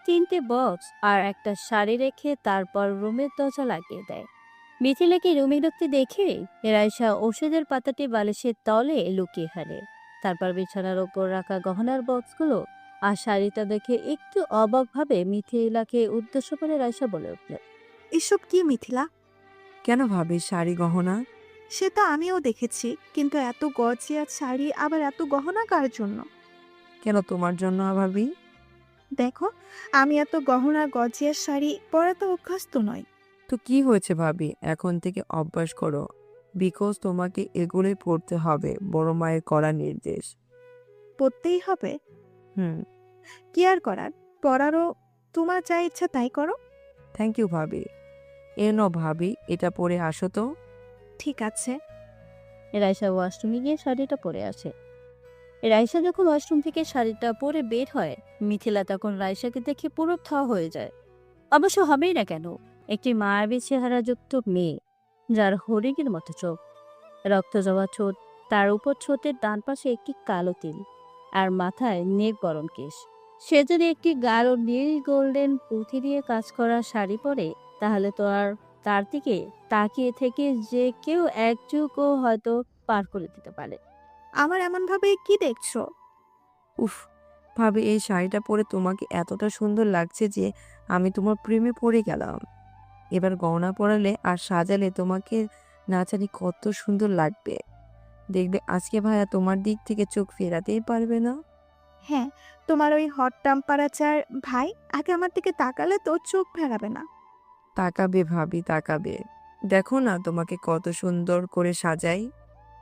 3টে বক্স আর একটা শাড়ি রেখে তারপর রুমের দরজা লাগিয়ে দেয়। মিথিলাকে রুমে ঢুকতে দেখে রাইসা ওষুধের পাতাটি বালিশের তলে লুকিয়ে ফেলে। তারপর বিছানার উপর রাখা গহনার বক্সগুলো আর শাড়িটা দেখে একটু অবাকভাবে মিথিলাকে উদ্দেশ্য করে রাইসা বলে উঠল। এসব কি মিথিলা? কেন ভাবি শাড়ি গহনা? সে তো আমিও দেখেছি, কিন্তু এত গর্জিয়াস শাড়ি আবার এত গহনা কার জন্য? কেন তোমার জন্য ভাবি? দেখো, আমি এত গহনা গর্জিয়াস শাড়ি পরাতে অভ্যস্ত নই। তো কি হয়েছে ভাবি, এখন থেকে অভ্যাস করো, বিকজ তোমাকে এগুলোই পড়তে হবে, বড় মায়ের করা নির্দেশ। পরতেই হবে? হুম। কি আর করার, পরারও তোমার যা ইচ্ছা তাই করো। থ্যাংক ইউ ভাবি। এনো ভাবি, এটা পরে আসো তো। ঠিক আছে। রাইসা ওয়াশরুমে গিয়ে শাড়িটা পরে আসে। রাইসা যখন ওয়াশরুম থেকে শাড়িটা পরে বের হয়, মিথিলা তখন রাইসাকে দেখে পুরো থ হয়ে যায়। অবশ্য হবেই না কেন, একটি মায়াবী চেহারাযুক্ত মেয়ে, যার হরিণের মতো চোখ, রক্ত জবা ঠোঁট, তার উপর ঠোঁটের ডান পাশে একটি কালো তিল, আর মাথায় নেক গরম কেশ। সে যদি একটি গাঢ় নীল গোল্ডেন পুঁথি দিয়ে কাজ করা শাড়ি পরে, তাহলে তো আর তার দিকে তাকিয়ে থেকে যে কেউ এক যুগও হয়তো পার করে দিতে পারে। আমার এমন ভাবে কি দেখছো? উফ ভাবি, এই শাড়িটা পরে তোমাকে এতটা সুন্দর লাগছে যে আমি তোমার প্রেমে পড়ে গেলাম। এবার গহনা পরালে আর সাজালে তোমাকে না জানি কত সুন্দর লাগবে। দেখবে আজকে ভাইয়া তোমার দিক থেকে চোখ ফেরাতেই পারবে না। হ্যাঁ, তোমার ওই হট টেম্পারেচার ভাই আগে আমার দিকে তাকালে তো চোখ ফেরাবে না। তাকাবে ভাবি, তাকাবে। দেখো না তোমাকে কত সুন্দর করে সাজাই।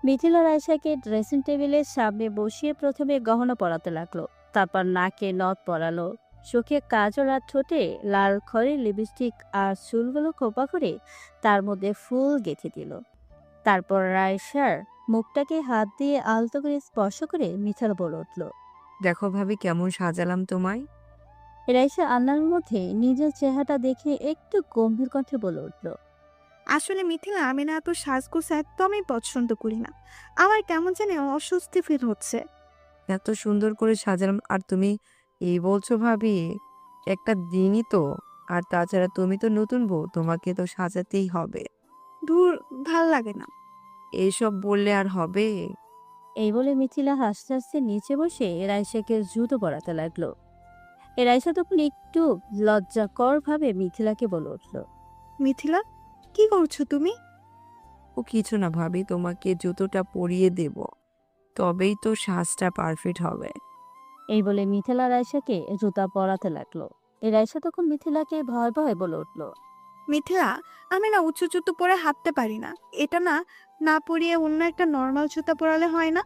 মিথিলা রাইসাকে ড্রেসিং টেবিলের সামনে বসিয়ে প্রথমে গহনা পরাতে লাগলো, তারপর নাকে নথ পরালো, চোখে কাজল আর ঠোঁটে লাল খয়েরি লিপস্টিক আর চুলগুলো খোপা করে তার মধ্যে ফুল গেঁথে দিল। তারপর রাইসার মুখটাকে হাত দিয়ে আলতো করে স্পর্শ করে মিঠালা বলে উঠল। দেখো ভাবি কেমন সাজালাম তোমায়। রাইসা আন্নার মধ্যে নিজের চেহারাটা দেখে একটু গম্ভীর কণ্ঠে বলে উঠল। আসলে মিথিলা, আমি না এত সাজগোজ একদমই পছন্দ করি না। আমার কেমন জানি অস্বস্তি ফিল হচ্ছে। এত সুন্দর করে সাজালাম আর তুমি এই বলছো ভাবি? একটা দিনই তো। আর তাছাড়া তুমি তো নতুন বউ, তোমাকে তো সাজাতেই হবে। দূর, ভাল লাগে না। এইসব বললে আর হবে? এই বলে মিথিলা হাসতে হাসতে নিচে বসে রাইসাকে জুতো পরাতে লাগলো। রাইসা তখন একটু লজ্জাকর ভাবে মিথিলাকে বলে উঠল। মিথিলা, কি করছো তুমি? ও কিছু না ভাবি, তোমাকে জুতোটা পরিয়ে দেব, তবেই তো সাজটা পারফেক্ট হবে। এই বলে মিথিলা রাইসাকে জুতা পরাতে লাগলো। রাইসা তখন মিথিলাকে ভয় ভয় বলে উঠল। মিথিলা, আমি না উঁচু জুতো পরে হাঁটতে পারি না। এটা না না পরিয়ে অন্য একটা নর্মাল জুতা পরালে হয় না?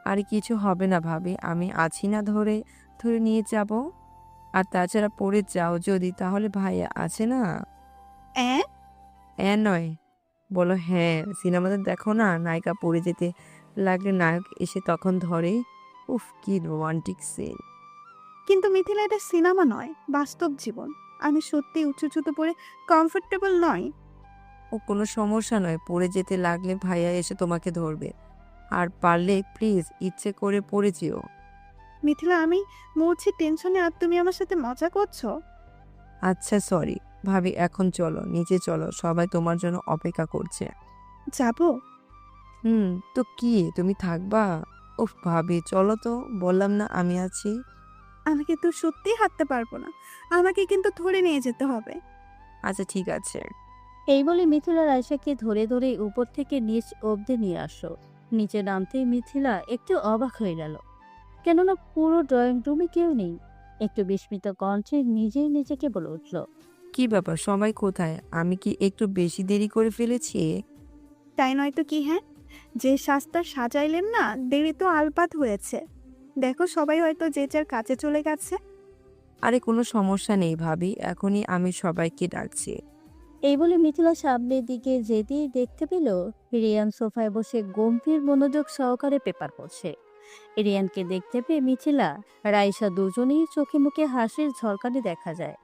আর কিছু হবে না ভাবি, আমি আছি না, ধরে ধরে নিয়ে যাব। আর তাছাড়া পড়ে যাও যদি, তাহলে ভাইয়া আছে না। নয়, বলো হ্যাঁ। সিনেমাতে দেখো না, নায়িকা পড়ে যেতে লাগলে নায়ক এসে তখন ধরে। উফ, কি রোমান্টিক সিন। কিন্তু মিথিলা, এটা সিনেমা নয়, বাস্তব জীবন। আমি সত্যি উঁচু জুতো পরে কমফোর্টেবল নয়। ও কোনো সমস্যা নয়, পড়ে যেতে লাগলে ভাইয়া এসে তোমাকে ধরবে। আর পারলে প্লিজ ইচ্ছে করে পড়ে যেও। মিথিলা, আমি মরছি টেনশনে, আর তুমি আমার সাথে মজা করছো। আচ্ছা সরি ভাবি, এখন চলো নিচে চলো, সবাই তোমার জন্য অপেক্ষা করছে। যাবো? তো কি তুমি থাকবা? উফ ভাবি চলো তো, বললাম না আমি আছি। আমাকে তো সত্যি হাঁটতে পারবো না, আমাকে কিন্তু ধরে নিয়ে যেতে হবে। আচ্ছা ঠিক আছে। এই বলে মিথিলা রাইসাকে ধরে ধরে উপর থেকে নিচ অবধি নিয়ে আসো। নিচে নামতেই মিথিলা একটু অবাক হয়ে গেল, কেননা পুরো ড্রয়িং রুমে কেউ নেই। একটু বিস্মিত কণ্ঠে নিজেই নিজেকে বলে উঠল। কি ব্যাপার, সবাই কোথায়? আমি কি একটু বেশি দেরি করে ফেলেছি? তাই নয় তো কি? হ্যাঁ, যে সাজটা সাজাইলেন না, দেরি তো আলপাত হয়েছে। দেখো, সবাই হয়তো যে যার কাছে চলে গেছে। আরে কোনো সমস্যা নেই ভাবি, এখনই আমি সবাইকে ডাকছি। এই বলে মিথিলা সামনের দিকে যেতেই দেখতে পেল রিয়ান সোফায় বসে গম্ভীর মনোযোগ সহকারে পেপার পড়ছে। রিয়ানকে দেখতে পেয়ে মিথিলা রাইসা দুজনেই চোখে মুখে হাসির ঝলকানি দেখা যায়।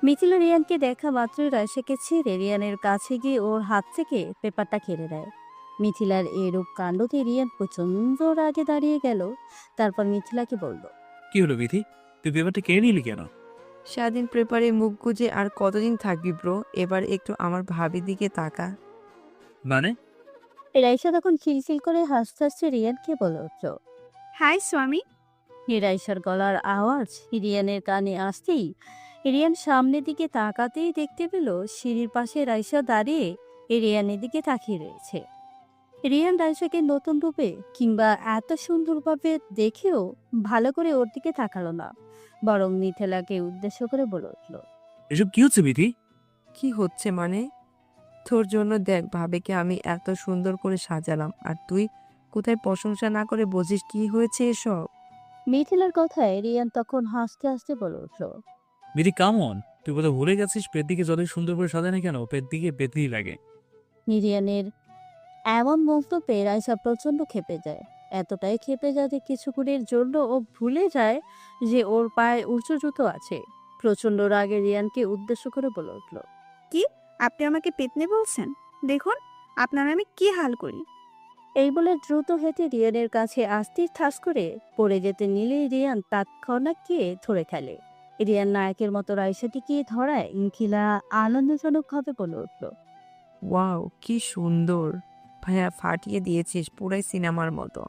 মিথিলা রিয়ানকে দেখা মাত্রই রাইসাকে ছেড়ে রিয়ানের কাছে গিয়ে ওর হাত থেকে পেপারটা কেড়ে নেয়। মিথিলার এরূপ কাণ্ডতে রিয়ান প্রচন্ড রাগে দাঁড়িয়ে গেল। তারপর মিথিলাকে বলল। কি হলো বিধি, তুই পেপারটা কেড়ে নিলি কেন? স্বাধীন পেপারে মুখ গুজে আর কতদিন থাকবি ব্রো? এবার একটু আমার ভাবির দিকে তাকা। মানে? রাইসা তখন খিলখিল করে হাসতে হাসতে রিয়ানকে বলে উঠল। হাই স্বামী। রাইসার গলার আওয়াজ রিয়ানের কানে আসতেই রিয়ান সামনের দিকে তাকাতেই দেখতে পেল সিঁড়ির পাশে রাইসা দাঁড়িয়ে রিয়ানের দিকে তাকিয়ে রয়েছে। রিয়ান রাইসাকে নতুন রূপে কিংবা এত সুন্দরভাবে দেখেও ভালো করে ওর দিকে তাকালো না, বরং মিথিলাকে উদ্দেশ্য করে বলে উঠল। এসব কি হচ্ছে বিধি? কি হচ্ছে মানে? তোর জন্য দেখ ভাবিকে আমি এত সুন্দর করে সাজালাম, আর তুই কোথায় প্রশংসা না করে বলছিস কি হয়েছে এসব? মিথিলার কথায় রিয়ান তখন হাসতে হাসতে বলে উঠল। বিধি কামন, তুই কোথাও ভুলে গেছিস? পেট দিকে যতই সুন্দর করে সাজায় না কেন, পেট দিকে বেদনি লাগে। রিয়ানের এমন মন্তব্যে রাইসা প্রচন্ড ক্ষেপে যায়। এতটাই ক্ষেপে যায় যে কিছুক্ষণের জন্য ও ভুলে যায় যে ওর পায়ে উঁচু জুতো আছে। প্রচন্ড রাগে রিয়ানকে উদ্দেশ্য করে বলে উঠল। কি? আপনি আমাকে পেতনি বলছেন? দেখুন আপনার আমি কি হাল করি। এই বলে দ্রুত হেঁটে রিয়ানের কাছে আসতেই ঠাস করে পড়ে যেতে নিলেই রিয়ান তৎক্ষণাৎ গিয়ে ধরে ফেলে। রিয়ান নায়কের মতো রাইসাটিকে ধরায় নিখিলা আনন্দজনকভাবে বলে উঠল। ওয়াও কি সুন্দর ভাইয়া, ফাটিয়ে দিয়েছিস পুরাই সিনেমার মতো।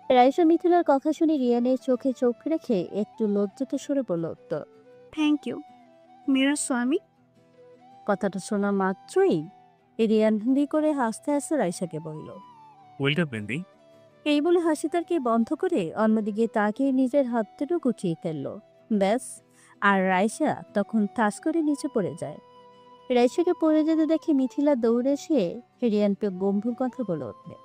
রাইসা মিথিলার কথা শুনে রিয়ানের চোখে চোখ রেখে একটু লজ্জিত সুরে বলে উঠল। থ্যাংক ইউ মেরা স্বামী। কথাটা শোনা মাত্রই রিয়ান হিন্দি করে হাসতে হাসতে রাইসাকে বলল। ওয়েলটা বেন্দি। এই বলে হাসি তারকে বন্ধ করে অন্যদিকে তাকিয়ে নিজের হাতটাও গুছিয়ে ফেলল। ব্যাস, আর রাইসা তখন ঠাস করে নিচে পড়ে যায়। রাইসাকে পড়ে যেতে দেখে মিথিলা দৌড়ে এসে রিয়ানকে গম্ভীর কথা বলে ওঠে।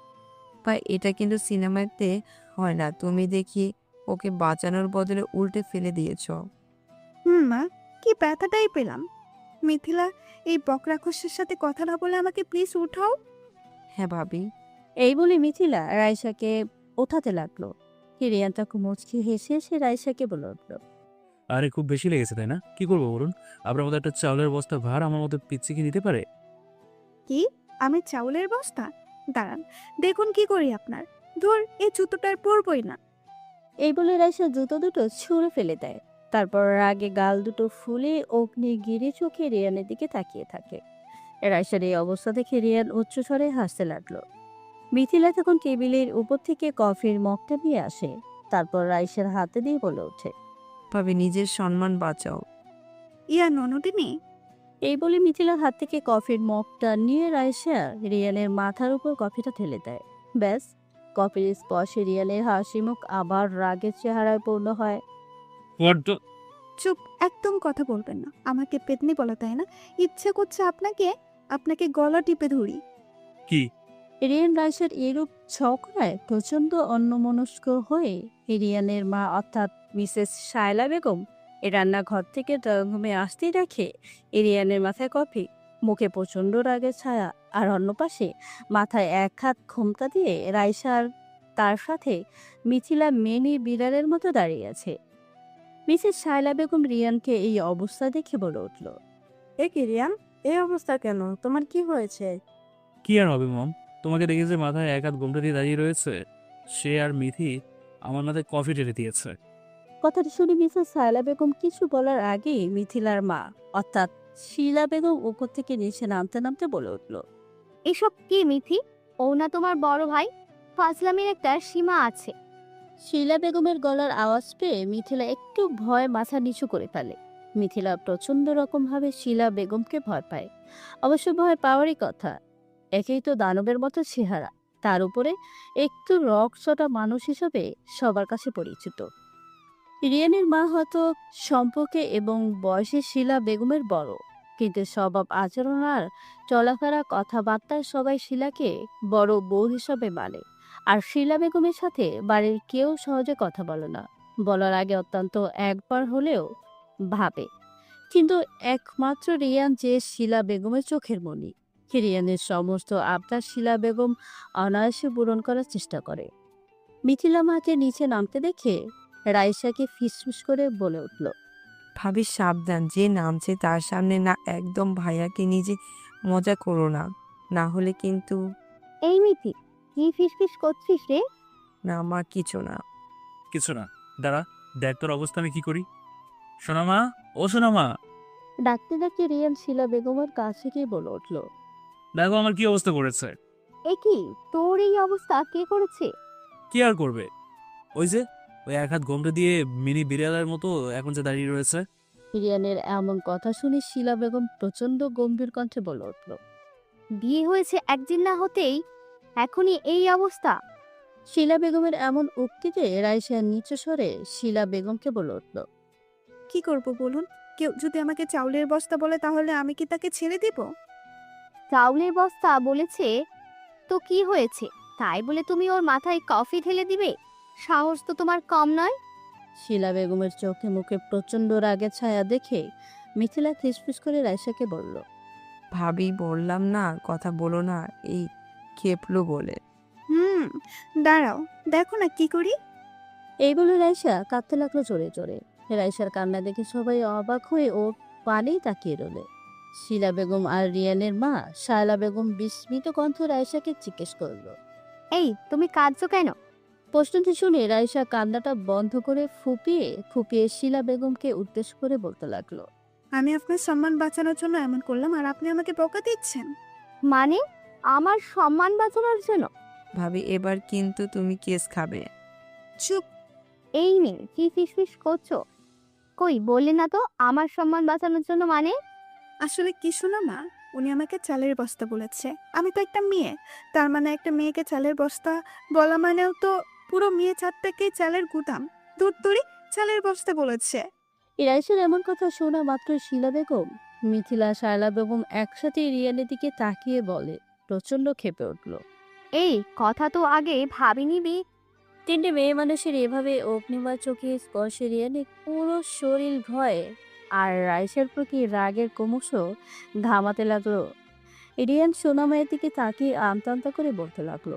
ভাই এটা কিন্তু সিনেমাতে হয় না, তুমি দেখি ওকে বাঁচানোর বদলে উল্টে ফেলে দিয়েছো। মা, কি ব্যথাটাই পেলাম। মিথিলা, এই বকরাখুশের সাথে কথা না বলে আমাকে প্লিজ উঠাও। হ্যাঁ ভাবি। এই বলে মিথিলা রাইসাকে ওঠাতে লাগলো। রিয়ান তখন মুচকি হেসে এসে রাইসাকে বলে উঠল, আরে খুব বেশি লেগেছে তাই না? কি করবো বলুন? আপনার মতো একটা চাউলের বস্তা ভার আমার মতো পিচ্ছি কি নিতে পারে? কি? আমি চাউলের বস্তা? দাঁড়ান, দেখুন কি করি আপনার। ধুর, এই জুতোটার পরবই না। এই বলে রাইসা জুতো দুটো ছুঁড়ে ফেলে দেয়। তারপর রাগে গাল দুটো ফুলে অগ্নিগিরি চোখে রিয়ানের দিকে তাকিয়ে থাকে। রাইসার এই অবস্থা দেখে রিয়ান উচ্চস্বরে হাসতে লাগলো। মিথিলা তখন টেবিলের উপর থেকে কফির মগটা নিয়ে আসে। তারপর রাইসার হাতে দিয়ে বলে ওঠে, ভাবি নিজের সম্মান বাঁচাও। ইয়া ননদিনী। এই বলে মিথিলার হাত থেকে কফির মগটা নিয়ে রাইসা রিয়ানের মাথার উপর কফিটা ঢেলে দেয়। ব্যাস, কফির স্পর্শে রিয়ানের হাসি মুখ আবার রাগের চেহারায় পূর্ণ হয়। বড্ড চুপ, একদম কথা বলবেন না। আমাকে পেতনি বলা, তাই না? ইচ্ছে করছে আপনাকে আপনাকে গলা টিপে ধরি। কি? রিয়ান রাইসার এরূপ ঝগড়ায় প্রচন্ড অন্যমনস্ক হয়ে রিয়ানের মা অর্থাৎ মিসেস শায়লা বেগম রান্নাঘর থেকে রুমে আসতেই রাখে রিয়ানের মাথায় কফি, মুখে প্রচন্ড রাগের ছায়া, আর অন্য পাশে মাথায় এক হাত ঘোমটা দিয়ে রাইসার তার সাথে মিথিলা মেনি বিড়ালের মতো দাঁড়িয়ে আছে। মিসেস শায়লা বেগম রিয়ানকে এই অবস্থা দেখে বলে উঠল, এ কি রিয়ান, এই অবস্থা কেন? তোমার কি হয়েছে? কি আর হবে মম? তোমাকে দেখে যে মাথায় এক হাত গোমটা দিয়ে দাঁড়িয়ে রয়েছে, সে আর মিথি আমার মাথায় কফি ঢেলে দিয়েছে। কথাটা শুনে মিসেস সায়লা বেগম কিছু বলার আগেই মিথিলার মা অর্থাৎ শিলা বেগম উপর থেকে নিচে নামতে নামতে বলে উঠল, এসব কি মিথি? ও না তোমার বড় ভাই? ফাজলামির একটা সীমা আছে। শিলা বেগমের গলার আওয়াজ পেয়ে মিথিলা একটু ভয় মাথা নিচু করে ফেলে। মিথিলা প্রচন্ড রকম ভাবে শিলা বেগমকে ভয় পায়। অবশ্য ভয় পাওয়ারই কথা, একেই তো দানবের মতো চেহারা, তার উপরে একটু রকচটা মানুষ হিসেবে সবার কাছে পরিচিত। রিয়ানের মা হয়তো সম্পর্কে এবং বয়সে শিলা বেগমের বড়, কিন্তু স্বভাব আচরণ আর চলাফেরা কথাবার্তায় সবাই শিলাকে বড় বউ হিসাবে মানে। আর শিলা বেগমের সাথে বাড়ির কেউ সহজে কথা বলে না, বলার আগে অত্যন্ত একবার হলেও ভাবে। কিন্তু একমাত্র রিয়ান যে শিলা বেগমের চোখের মণি, রিয়ানের সমস্ত আবদার শিলা বেগম অনায়াসে পূরণ করার চেষ্টা করে। মিথিলা মাকে নিচে নামতে দেখে রাইসাকে ফিসফিস করে বলে উঠল, ভাবি সাবধান, যে নামছে তার সামনে না একদম ভাইয়াকে নিজে মজা করো না, না হলে কিন্তু। এই মিথি, কি ফিসফিস করছিস রে? না মা, কিছু না। কিছু না, দাঁড়া দেখ তোর অবস্থা আমি কি করি। সোনা মা, ও সোনা মা, ডাকতে ডাকতে রিয়ান শিলা বেগমের কাছে গিয়ে বলে উঠল, দেখো আমার কি অবস্থা করেছে। এ কি, তোর এই অবস্থা কে করেছে? কি আর করবে, ওই যে ওই এক হাত গোমটা দিয়ে মিনি বিড়ালের মতো এখন যে দাঁড়িয়ে রয়েছে। রিয়ানের এমন কথা শুনে শিলা বেগম প্রচন্ড গম্ভীর কণ্ঠে বলে উঠল, বিয়ে হয়েছে একদিন না হতেই এখনই এই অবস্থা? শিলা বেগমের এমন উক্তিতে রাইসা নিচু স্বরে শিলা বেগমকে বলে উঠল, কি করব বলুন? কেউ যদি আমাকে চাউলের বস্তা বলে তাহলে আমি কি তাকে ছেড়ে দিব? চাউলের বস্তা বলেছে তো কি হয়েছে? তাই বলে তুমি ওর মাথায় কফি ঢেলে দিবে? সাহস তো তোমার কম নয়। শিলা বেগমের চোখে মুখে প্রচন্ড রাগের ছায়া দেখে মিথিলা ফিসফিস করে রাইসাকে বলল, ভাবি বললাম না কথা বলো না, এই খেপলো বলে। দাঁড়াও, দেখো না কি করি। এই বলে রাইসা কাঁদতে লাগলো জোরে জোরে। রাইসার কান্না দেখে সবাই অবাক হয়ে ওর পানেই তাকিয়ে রইল। শিলা বেগম আর রিয়ানের মা শায়লা বেগম বিস্মিত কণ্ঠ রাইসাকে জিজ্ঞেস করলো, এই তুমি কাঁদছো কেন? প্রশ্নটি শুনে রাইসা কান্নাটা বন্ধ করে ফুপিয়ে ফুপিয়ে শিলা বেগমকে উদ্দেশ্য করে বলতে লাগলো, আমি আপনার সম্মান বাঁচানোর জন্য এমন করলাম আর আপনি আমাকে বকা দিচ্ছেন? মানে আমার সম্মান বাঁচানোর জন্য? ভাবি এবার কিন্তু তুমি কেস খাবে। চুপ। এই মেয়ে কি ফিসফিস করছো? কই বললে না তো আমার সম্মান বাঁচানোর জন্য মানে? আসলে কি শোনো মা, উনি আমাকে চালের বস্তা বলেছে। আমি তো একটা মেয়ে, তার মানে একটা মেয়েকে চালের বস্তা বলা মানেও তো পুরো মেয়ে চারটাকেই চালের গুদাম। দূর দূরি চালের বস্তা বলেছে। রাইসার এমন কথা শোনা মাত্র শিলা বেগম, মিথিলা, শায়লা বেগম একসাথে রিয়ানের দিকে তাকিয়ে বলে, প্রচন্ড ক্ষেপে উঠল, এই কথা তো আগে ভাবিনি। তিনটে মেয়ে মানুষের এভাবে অগ্নিময় চোখে স্পর্শে রিয়ানের পুরো শরীর ভয়ে আর রাইসের প্রতি রাগের ক্রমশ ঘামাতে লাগলো। রিয়ান সোনামায়ের দিকে তাকিয়ে আমতা আমতা করে বলতে লাগলো,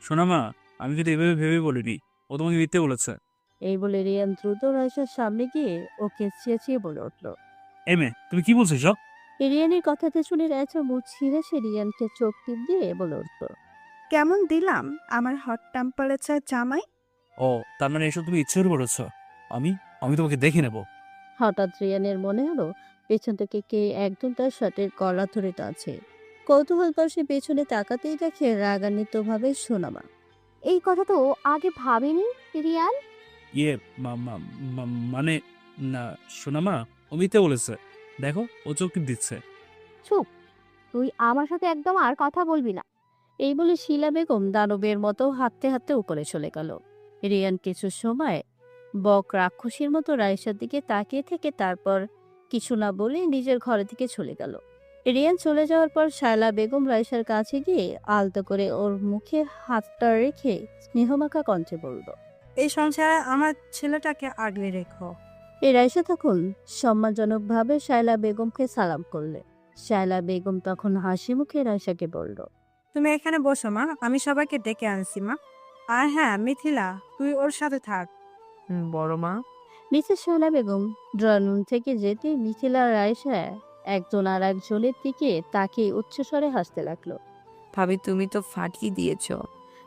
শোনা মা, আমি কিন্তু এভাবে ভেবে বলিনি, ও তোমাকে মিথ্যে বলেছে। এই বলে রিয়ান দ্রুত রাইসার সামনে গিয়ে ওকে চেঁচিয়ে বলে উঠল। এই মেয়ে, তুমি কি বলছো সব? রিয়ানের কথাতে শুনে রাইসা মুখ ছিঁড়ে সে রিয়ানকে চোখ টিপ দিয়ে বলে উঠল। কেমন দিলাম আমার হট টেম্পারেচার জামাই? ও, তার মানে এসব তুমি ইচ্ছে করে বলেছো? আমি আমি তোমাকে দেখে নেব। হঠাৎ রিয়ানের মনে হলো পেছন থেকে কে একদম তার শার্টের গলা ধরে টানছে। কৌতূহল সে পেছনে তাকাতেই দেখে রাগান্বিতভাবে সোনামা। এই কথা তো আগে ভাবিনি রিয়ান। ইয়ে মানে, না শোনা মা, ও মিথ্যে বলেছে। দেখো, ও চোখ টিপ দিচ্ছে। চুপ, তুই আমার সাথে একদম আর কথা বলবি না। এই বলে শিলা বেগম দানবের মতো হাঁটতে হাঁটতে উপরে চলে গেল। রিয়ান কিছু সময় বক রাক্ষসীর মতো রাইসার দিকে তাকিয়ে থেকে তারপর কিছু না বলে নিজের ঘরের দিকে চলে গেল। রিয়ান চলে যাওয়ার পর শায়লা বেগম রাইসার কাছে গিয়ে আলতো করে ওর মুখে হাতটা রেখে স্নেহমাখা কণ্ঠে বলল। এই সংসারে আমার ছেলেটাকে আগলে রেখো। এই রাইসা তখন সম্মানজনকভাবে শায়লা বেগমকে সালাম করলে। শায়লা বেগম তখন হাসি মুখে রাইসাকে বলল। তুমি এখানে বসো মা, আমি সবাইকে ডেকে আনছি মা। আর হ্যাঁ মিথিলা, তুই ওর সাথে থাক। বড় মা। Mrs Shaila Begum drawing room থেকে যেতে মিথিলা রাইসা একজন আর একজনের দিকে তাকিয়ে উচ্চস্বরে হাসতে লাগলো। ভাবি তুমি তো ফাটিয়ে দিয়েছো।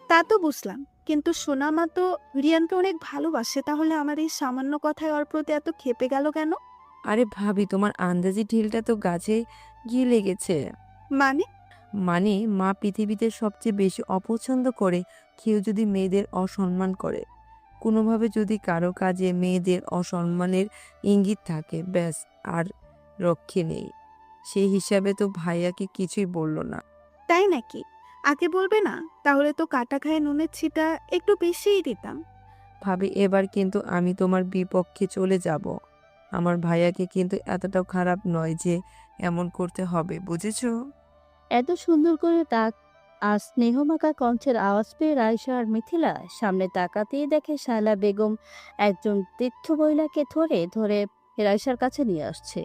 তা তো বুঝলাম, কিন্তু সোনামা তো রিয়ানকে অনেক ভালোবাসে, তাহলে আমার এই সামান্য কথায় ওর প্রতি এত ক্ষেপে গেল কেন? আরে ভাবি, তোমার আন্দাজি ঢিলটা তো গাছে গিয়ে লেগেছে। মানে? মানে মা পৃথিবীতে সবচেয়ে বেশি অপছন্দ করে কেউ যদি মেয়েদের অসম্মান করে। কোনোভাবে যদি কারো কাজে মেয়েদের অসম্মানের ইঙ্গিত থাকে, ব্যাস আর রক্ষে নেই। সেই হিসাবে তো ভাইয়াকে কিছুই বলল না। তাই নাকি? আগে বলবে না? তাহলে তো কাটা খায় নুনের ছিটা একটু বেশিই দিতাম। ভাবি, এবার কিন্তু আমি তোমার বিপক্ষে চলে যাব। আমার ভাইয়াকে কিন্তু এতটাও খারাপ নয় যে এমন করতে হবে, বুঝেছো? এত সুন্দর করে তাক আর স্নেহমাখা কণ্ঠের আওয়াজ পেয়ে রাইসা আর মিথিলা সামনে তাকাতেই দেখে শায়লা বেগম একজন বৃদ্ধ মহিলাকে ধরে ধরে রাইসার কাছে নিয়ে আসছে।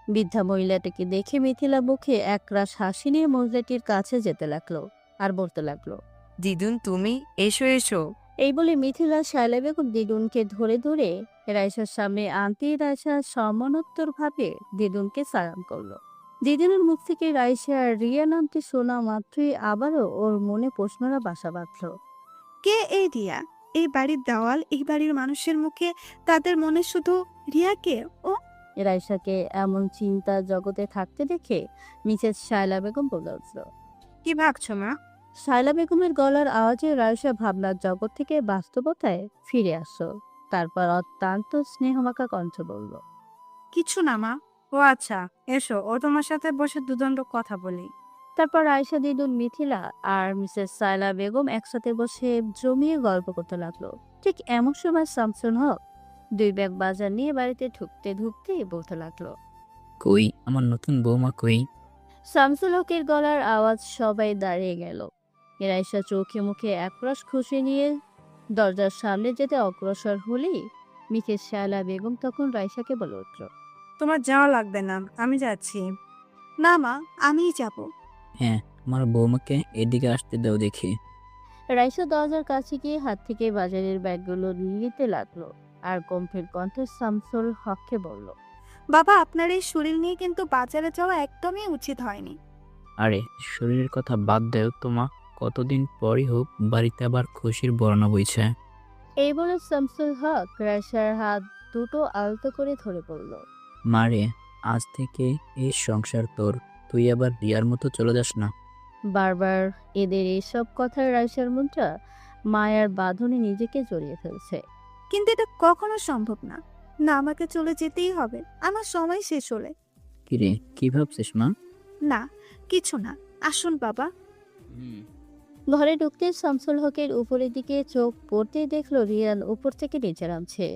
বৃদ্ধা মহিলাটিকে দেখে মিথিলা মুখে একরাশ হাসি নিয়ে মহিলাটির কাছে যেতে লাগলো আর বলতে লাগলো। দিদুন, তুমি এসো এসো। এই বলে মিথিলা শায়লা বেগম দিদুনকে ধরে ধরে রাইসার সামনে আনতেই রাইসা সম্মানোত্তর ভাবে দিদুনকে সালাম করলো। দিদুনের মুখ থেকে রাইসা আর রিয়া নামটি শোনা মাত্রই আবারও ওর মনে প্রশ্নরা বাসা বাঁধল। কে এই রিয়া? এই বাড়ির দেওয়াল, এই বাড়ির মানুষের মুখে তাদের মনে শুধু রিয়াকে। ও রাইসাকে এমন চিন্তা জগতে থাকতে দেখে মিসেস শায়লা বেগম বলে উঠল। কি ভাবছো মা? শায়লা বেগমের গলার আওয়াজে রাইসা ভাবনার জগৎ থেকে বাস্তবতায় ফিরে আসলো। তারপর অত্যন্ত স্নেহমাখা কণ্ঠ বলল। কিছু না মা। ও আচ্ছা, এসো, ও তোমার সাথে বসে দুদণ্ড কথা বলি। তারপর আয়শা দিদুন মিথিলা আর মিসেস সায়লা বেগম একসাথে বসে জমিয়ে গল্প করতে লাগলো। ঠিক এমন সময় শামসুল হক 2 ব্যাগ বাজার নিয়ে বাড়িতে ঢুকতে ঢুকতে বলতে লাগলো। কই আমার নতুন বৌমা কই? শামসুল হকের গলার আওয়াজ সবাই দাঁড়িয়ে গেল। রাইসা চোখে মুখে একরাশ খুশি নিয়ে দরজার সামনে যেতে অগ্রসর হলেই মিসেস শায়লা বেগম তখন রাইসাকে বলে উঠল। তোমার যাওয়া লাগবে না, আমি যাচ্ছি। না মা, আমিই যাব। হ্যাঁ, আমার বৌমাকে এদিকে আসতে দাও দেখি। রাইসা দরজার কাছে গিয়ে হাত থেকে বাজারের ব্যাগগুলো নিতে লাগলো আর গম্ভীর কণ্ঠে শামসুল হককে বলল। বাবা, আপনার এই শরীর নিয়ে কিন্তু বাজারে যাওয়া একদমই উচিত হয়নি। আরে শরীরের কথা বাদ দেও তোমা, কতদিন পরই হোক বাড়িতে আবার খুশির বর্ণা বইছে। এই বলে শামসুল হক রাইসার হাত দুটো আলতো করে ধরে পড়ল। মারে, আজ থেকে এই সংসার তোর, তুই আবার রিয়ার মতো চলে যাস না। বারবার এদের এইসব কথায় রাইসার মনটা মায়ার বাঁধনে নিজেকে জড়িয়ে ফেলছে। কিন্তু এটা কখনো সম্ভব না। না, আমাকে চলে যেতেই হবে, আমার সময় শেষ হলে। কিরে, কি ভাবছিস মা? না, কিছু না। আসুন বাবা। ঘরে ঢুকতে শামসুল হকের উপরের দিকে চোখ পড়তেই দেখলো রিয়ান উপর থেকে নিচে নামছে।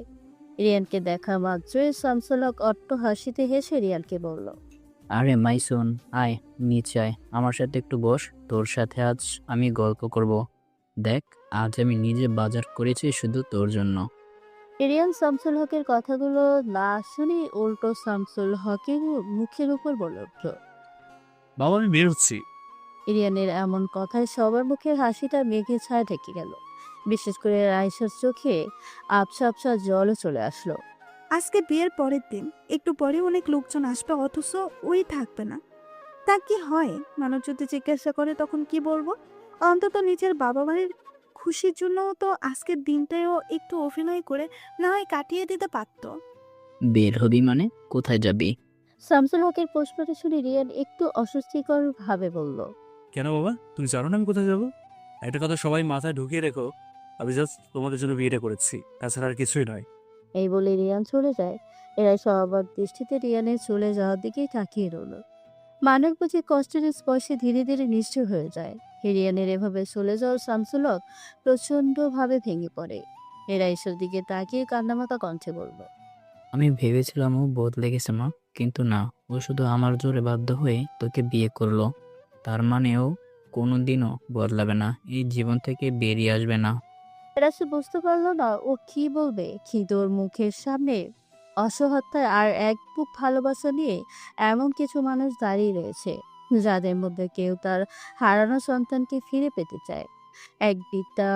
রিয়ানকে দেখা মাত্রই শামসুল হক অট্ট হাসিতে হেসে রিয়ানকে বলল। আরে মাইসুন, আয় নিচে আয়, আমার সাথে একটু বস, তোর সাথে আজ আমি গল্প করব। দেখ, আজ আমি নিজে বাজার করেছি শুধু তোর জন্য। রিয়ান শামসুল হকের কথাগুলো না শুনে উল্টো শামসুল হকের মুখের উপর বলে উঠল। বাবা, আমি বের হচ্ছি। রিয়ানের এমন কথায় সবার মুখের হাসিটা মেঘে ছায়া ঢেকে গেল। বিশেষ করে রাইসার চোখে আবছা আবছা জলও চলে আসলো। আজকে বিয়ের পরের দিন, একটু পরে অনেক লোকজন আসবে, অথচ ওই থাকবে না। তা কি হয়? মানুষ যদি জিজ্ঞাসা করে তখন কি বলবো? অন্তত নিজের বাবা মায়ের খুশির জন্য তো আজকের দিনটাও একটু অভিনয় করে না হয় কাটিয়ে দিতে পারতো। বের হবি মানে? কোথায় যাবি? শামসুল হকের প্রশ্নটা শুনে রিয়ান একটু অস্বস্তিকর ভাবে বলল, কেন বাবা, তুমি জানো না আমি কোথায় যাবো? একটা কথা সবাই মাথায় ঢুকিয়ে রেখো, আমি জাস্ট তোমাদের জন্য বিয়েটা করেছি, তাছাড়া আর কিছুই নয়। এই বলে রিয়ান চলে যায়। এরাই সবার দৃষ্টিতে রিয়ানের চলে যাওয়ার দিকেই তাকিয়ে রইল। মানব বুঝি কষ্টের স্পর্শে ধীরে ধীরে নিশ্চয় হয়ে যায়। রিয়ানের এভাবে চলে যাওয়ার শামসুল হক প্রচন্ড ভাবে ভেঙে পড়ে। এরা ঈশ্বর দিকে তাকিয়ে কান্নামাতা কণ্ঠে বলল, আমি ভেবেছিলাম ও বদলে গেছে মা, কিন্তু না, ও শুধু আমার জোরে বাধ্য হয়ে তোকে বিয়ে করলো। তার মানে ও কোনোদিনও বদলাবে না, এই জীবন থেকে বেরিয়ে আসবে না। এরা সে বুঝতে পারলো না ও কি বলবে, কিন্তু ওর মুখের সামনে অসহায়তায় আর এক বুক ভালোবাসা নিয়ে এমন কিছু মানুষ দাঁড়িয়ে রয়েছে, যাদের মধ্যে কেউ তার হারানো সন্তানকে ফিরে পেতে চায়, এক বিদ্যা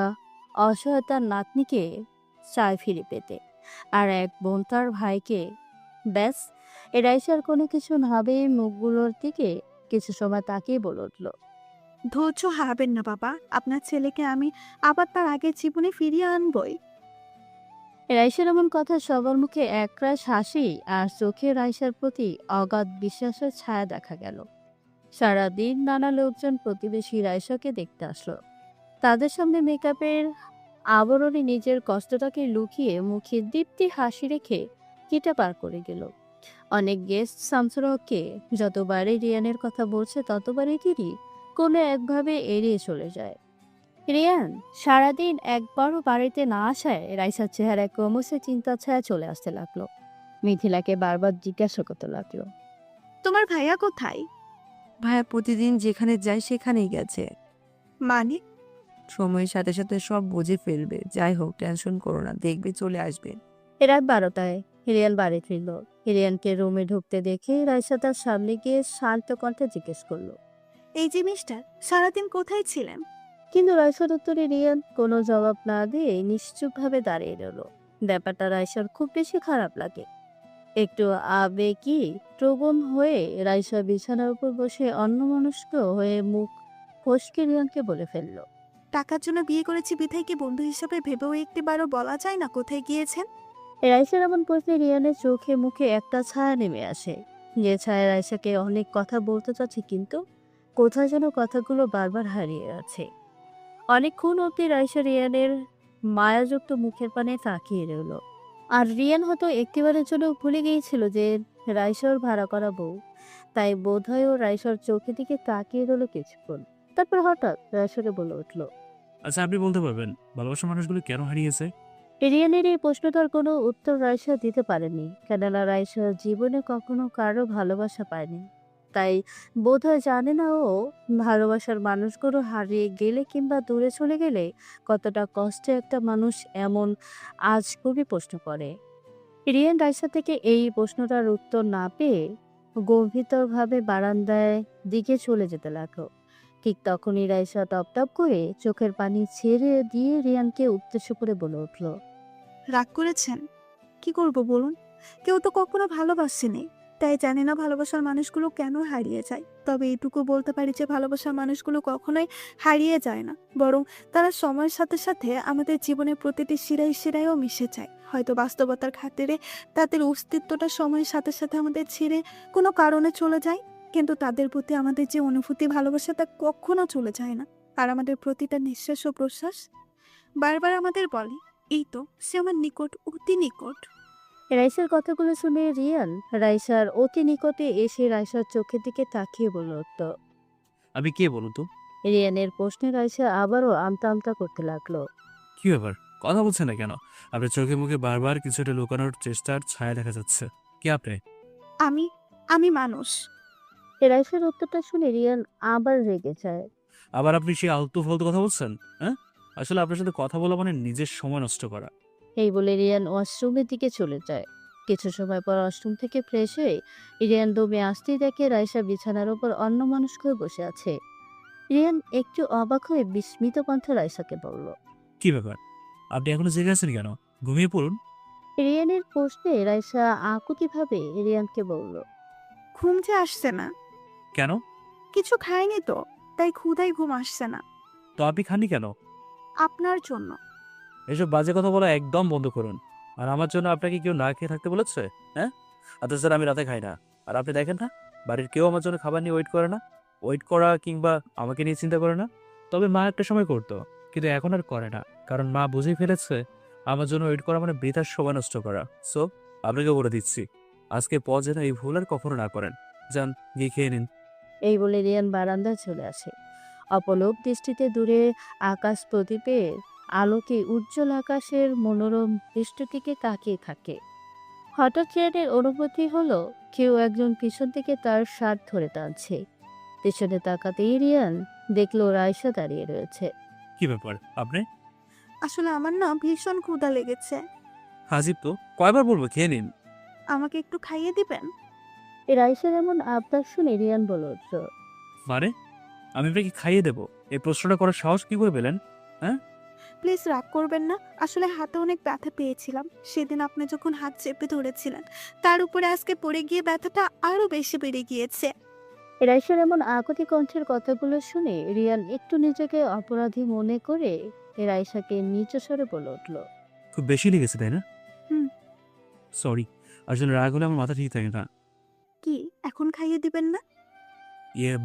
অসহায়তার নাতনিকে চায় ফিরে পেতে, আর এক বোন তার ভাইকে। ব্যাস, এরাইসে আর কোনো কিছু না ভেবে মুখগুলোর দিকে কিছু সময় তাকিয়ে বলে উঠল, ধৈর্য হারাবেন না বাবা, আপনার ছেলেকে আমি আবার তার আগের জীবনে ফিরিয়ে আনবই। রাইসার এমন কথা সবার মুখে একরাশ হাসি আর চোখে রাইসার প্রতি অগাধ বিশ্বাসের ছায়া দেখা গেল। সারাদিন নানা লোকজন প্রতিবেশী রাইসাকে দেখতে আসলো। তাদের সামনে মেকআপের আবরণে নিজের কষ্টটাকে লুকিয়ে মুখে দীপ্তি হাসি রেখে কেটে পার করে গেল। অনেক গেস্ট শামসুল হককে যতবারই রিয়ানের কথা বলছে ততবারই তিনি কোনো একভাবে এড়িয়ে চলে যায়। রিয়ান সারাদিন একবারও বাড়িতে না আসায় রাইসার চেহারায় ক্রমশ চিন্তার ছায়া চলে আসতে লাগলো। মিথিলাকে বারবার জিজ্ঞাসা করতে লাগলো, তোমার ভাইয়া কোথায়? ভাইয়া প্রতিদিন যেখানে যায় সেখানেই গেছে। মানে? সময়ের সাথে সাথে সব বুঝে ফেলবে। যাই হোক, টেনশন করো না, দেখবে চলে আসবে। রাত 12টায় রিয়ান বাড়ি ফিরল। রিয়ানকে রুমে ঢুকতে দেখে রাইসা তার সামনে গিয়ে শান্ত কণ্ঠে জিজ্ঞেস করলো, এই যে মিস্টার, সারাদিন কোথায় ছিলেন? কিন্তু রাইসার উত্তরে রিয়ান কোনো জবাব না দিয়ে নিশ্চুপভাবে দাঁড়িয়ে রইল। ব্যাপারটা রাইসার খুব বেশি খারাপ লাগে। একটু আবেগী প্রবণ হয়ে রাইসা বিছানার উপর বসে অন্যমনস্ক হয়ে মুখ ফসকে রিয়ানকে বলে ফেলল, টাকার জন্য বিয়ে করেছি বিধায় কি বন্ধু হিসাবে ভেবেও একটিবারও বলা যায় না কোথায় গিয়েছেন? রাইসার এমন প্রশ্নে রিয়ানের চোখে মুখে একটা ছায়া নেমে আসে, যে ছায়া রাইসাকে অনেক কথা বলতে চাচ্ছে, কিন্তু কোথায় যেন কথাগুলো বারবার হারিয়ে আছে। অনেকক্ষণ অব্দি রাইসা রিয়ানের মায়াযুক্ত মুখের পানে তাকিয়ে রইল। আর রিয়ান হয়তো একটিবারের জন্য ভুলে গিয়েছিল যে রাইসার ভাড়া করা বউ, তাই বোধহয় ও রাইসার চোখের দিকে তাকিয়ে রইল কিছুক্ষণ। তারপর হঠাৎ রাইসাকে বলে উঠল, আচ্ছা, আপনি বলতে পারবেন ভালোবাসার মানুষগুলো কেন হারিয়েছে? রিয়ানের এই প্রশ্নটার কোনো উত্তর রাইসা দিতে পারেনি, কেননা রাইসা জীবনে কখনো কারো ভালোবাসা পায়নি। তাই বোধহয় জানে না ও ভালোবাসার মানুষগুলো হারিয়ে গেলে কিংবা দূরে চলে গেলে কতটা কষ্টে একটা মানুষ এমন আজ খুবই প্রশ্ন করে। রিয়ান রাইসা থেকে এই প্রশ্নটার উত্তর না পেয়ে গভীরভাবে বারান্দায় দিকে চলে যেতে লাগলো। ঠিক তখনই রাইসা টপ করে চোখের পানি ছেড়ে দিয়ে রিয়ানকে উদ্দেশ্য করে বলে উঠল, রাগ করেছেন? কি করব বলুন, কেউ তো কখনো ভালোবাসেনি, তাই জানি না ভালোবাসার মানুষগুলো কেন হারিয়ে যায়। তবে এইটুকু বলতে পারি যে ভালোবাসার মানুষগুলো কখনোই হারিয়ে যায় না, বরং তারা সময়ের সাথে সাথে আমাদের জীবনের প্রতিটি শিরায় শিরায়ও মিশে যায়। হয়তো বাস্তবতার খাতিরে তাদের অস্তিত্বটা সময়ের সাথে সাথে আমাদের ছেড়ে কোনো কারণে চলে যায়, কিন্তু তাদের প্রতি আমাদের যে অনুভূতি ভালোবাসা তা কখনো চলে যায় না। আর আমাদের প্রতিটা নিঃশ্বাস ও প্রশ্বাস বারবার আমাদের বলে, এই তো সে আমার নিকট, অতি নিকট। রাইসার কথাগুলো শুনে রিয়ান রাইসার অতি নিকটে এসে রাইসার চোখের দিকে তাকিয়ে বলে উঠল। আমি কে বলুন তো? রিয়ানের প্রশ্নে রাইসা আবারও আমতা আমতা করতে লাগলো। কি ব্যাপার, কথা বলছেন না কেন? আপনার চোখে মুখে বারবার কিছু একটা লুকানোর চেষ্টার ছায়া দেখা যাচ্ছে। কি আপনি? আমি আমি মানুষ। রাইসার উত্তরটা শুনে রিয়ান আবার রেগে যায়। আবার আপনি সেই আলতু ফালতু কথা বলছেন? হ্যাঁ, আসলে আপনার সাথে কথা বলা মানে নিজের সময় নষ্ট করা। এই বলে রিয়ান ওয়াশরুমের দিকে চলে যায়। কিছু সময় পর ওয়াশরুম থেকে ফ্রেশ হয়ে রিয়ান রুমে আসতেই দেখে রাইসা বিছানার উপর অন্যমনস্ক হয়ে বসে আছে। রিয়ান একটু অবাক হয়ে বিস্মিত কণ্ঠে রাইসাকে বলল। কি ব্যাপার, আপনি এখনো জেগে আছেন কেন? ঘুমিয়ে পড়ুন। রিয়ানের প্রশ্নে রাইসা আকুতিভাবে রিয়ানকে বলল। ঘুম যে আসছে না। কেন? কিছু খাইনি তো, তাই ক্ষুধায় ঘুম আসছে না। তো আপনি খাননি কেন? আপনার জন্য। এসব বাজে কথা বলা একদম বন্ধ করুন। আর আমার জন্য আপনাকে কেউ না খেয়ে থাকতে বলেছে? হ্যাঁ? আর স্যার আমি রাতে খাই না। আর আপনি দেখেন না, বাড়ির কেউ আমার জন্য খাবার নিয়ে ওয়েট করে না। ওয়েট করা কিংবা আমাকে নিয়ে চিন্তা করে না। তবে মা একটা সময় করতো, কিন্তু এখন আর করে না। কারণ মা বুঝেই ফেলেছে আমার জন্য ওয়েট করা মানে বৃথার সময় নষ্ট করা। সো আপনাকে বলে দিচ্ছি, আজকে পর যেন এই ভুল আর কখনো না করেন। যান, গিয়ে খেয়ে নিন। এই বলে রিয়ান বারান্দায় চলে আসে। অপলক দৃষ্টিতে দূরে আকাশ প্রদীপের আলোকে উজ্জ্বল আকাশের মনোরম দৃশ্যটিকে তাকিয়ে থাকে। হঠাৎ রিয়ানের অনুভূতি হলো কেউ একজন পিছন থেকে তার শার্ট ধরে টানছে। পেছনে তাকাতেই রিয়ান দেখলো রাইসা দাঁড়িয়ে রয়েছে। কি ব্যাপার আপনি? আসলে আমার না ভীষণ ক্ষুধা লেগেছে। হাজিব তো, কয়বার বলবো খেয়ে নিন। আমাকে একটু খাইয়ে দিবেন? রাইসার এমন আবদার শুনে রিয়ান বলে উঠল। মানে আমি আপনাকে খাইয়ে দেবো, এই প্রশ্নটা করার সাহস কি করে পেলেন? প্লিজ রাগ করবেন না। আসলে হাতে অনেক ব্যথা পেয়েছিলাম সেদিন আপনি যখন হাত চেপে ধরেছিলেন। তার উপরে আজকে পড়ে গিয়ে ব্যথাটা আরো বেশি বেড়ে গিয়েছে। রাইসার এমন আকুতি কণ্ঠের কথাগুলো শুনে রিয়ান একটু নিজেকে অপরাধী মনে করে রাইসাকে নিচু স্বরে বলে উঠল। খুব বেশি লেগেছে তাই না? হুম। সরি, আসলে রাগ হলে আমার মাথা ঠিক থাকে না। কি এখন খাইয়ে দিবেন না?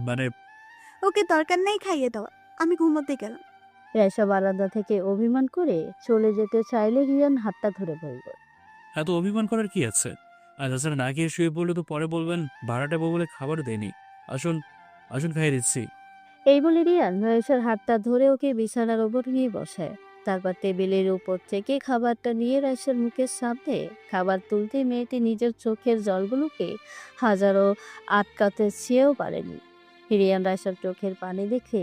মানে ওকে, দরকার নেই খাইয়ে দেওয়া, আমি ঘুমোতে গেলাম। রাইসা বারান্দা থেকে অভিমান করে চলে যেতে চাইলে রিয়ান হাতটা ধরে বলল। এত অভিমান করার কি আছে? আর তাছাড়া না খেয়ে শুয়ে পড়লে তো পরে বলবেন ভাড়াটা বউ বলে খাবার দেয়নি। আসুন, আসুন খাইয়ে দিচ্ছি। এই বলে রিয়ান রাইসার হাতটা ধরে ওকে বিছানার ওপর নিয়ে বসায়। তারপর টেবিলের উপর থেকে খাবারটা নিয়ে রাইসার মুখের সামনে খাবার তুলতে মেয়েটি নিজের চোখের জলগুলোকে হাজারো আটকাতে চেয়েও পারেনি। রিয়ান রাইসার চোখের পানি দেখে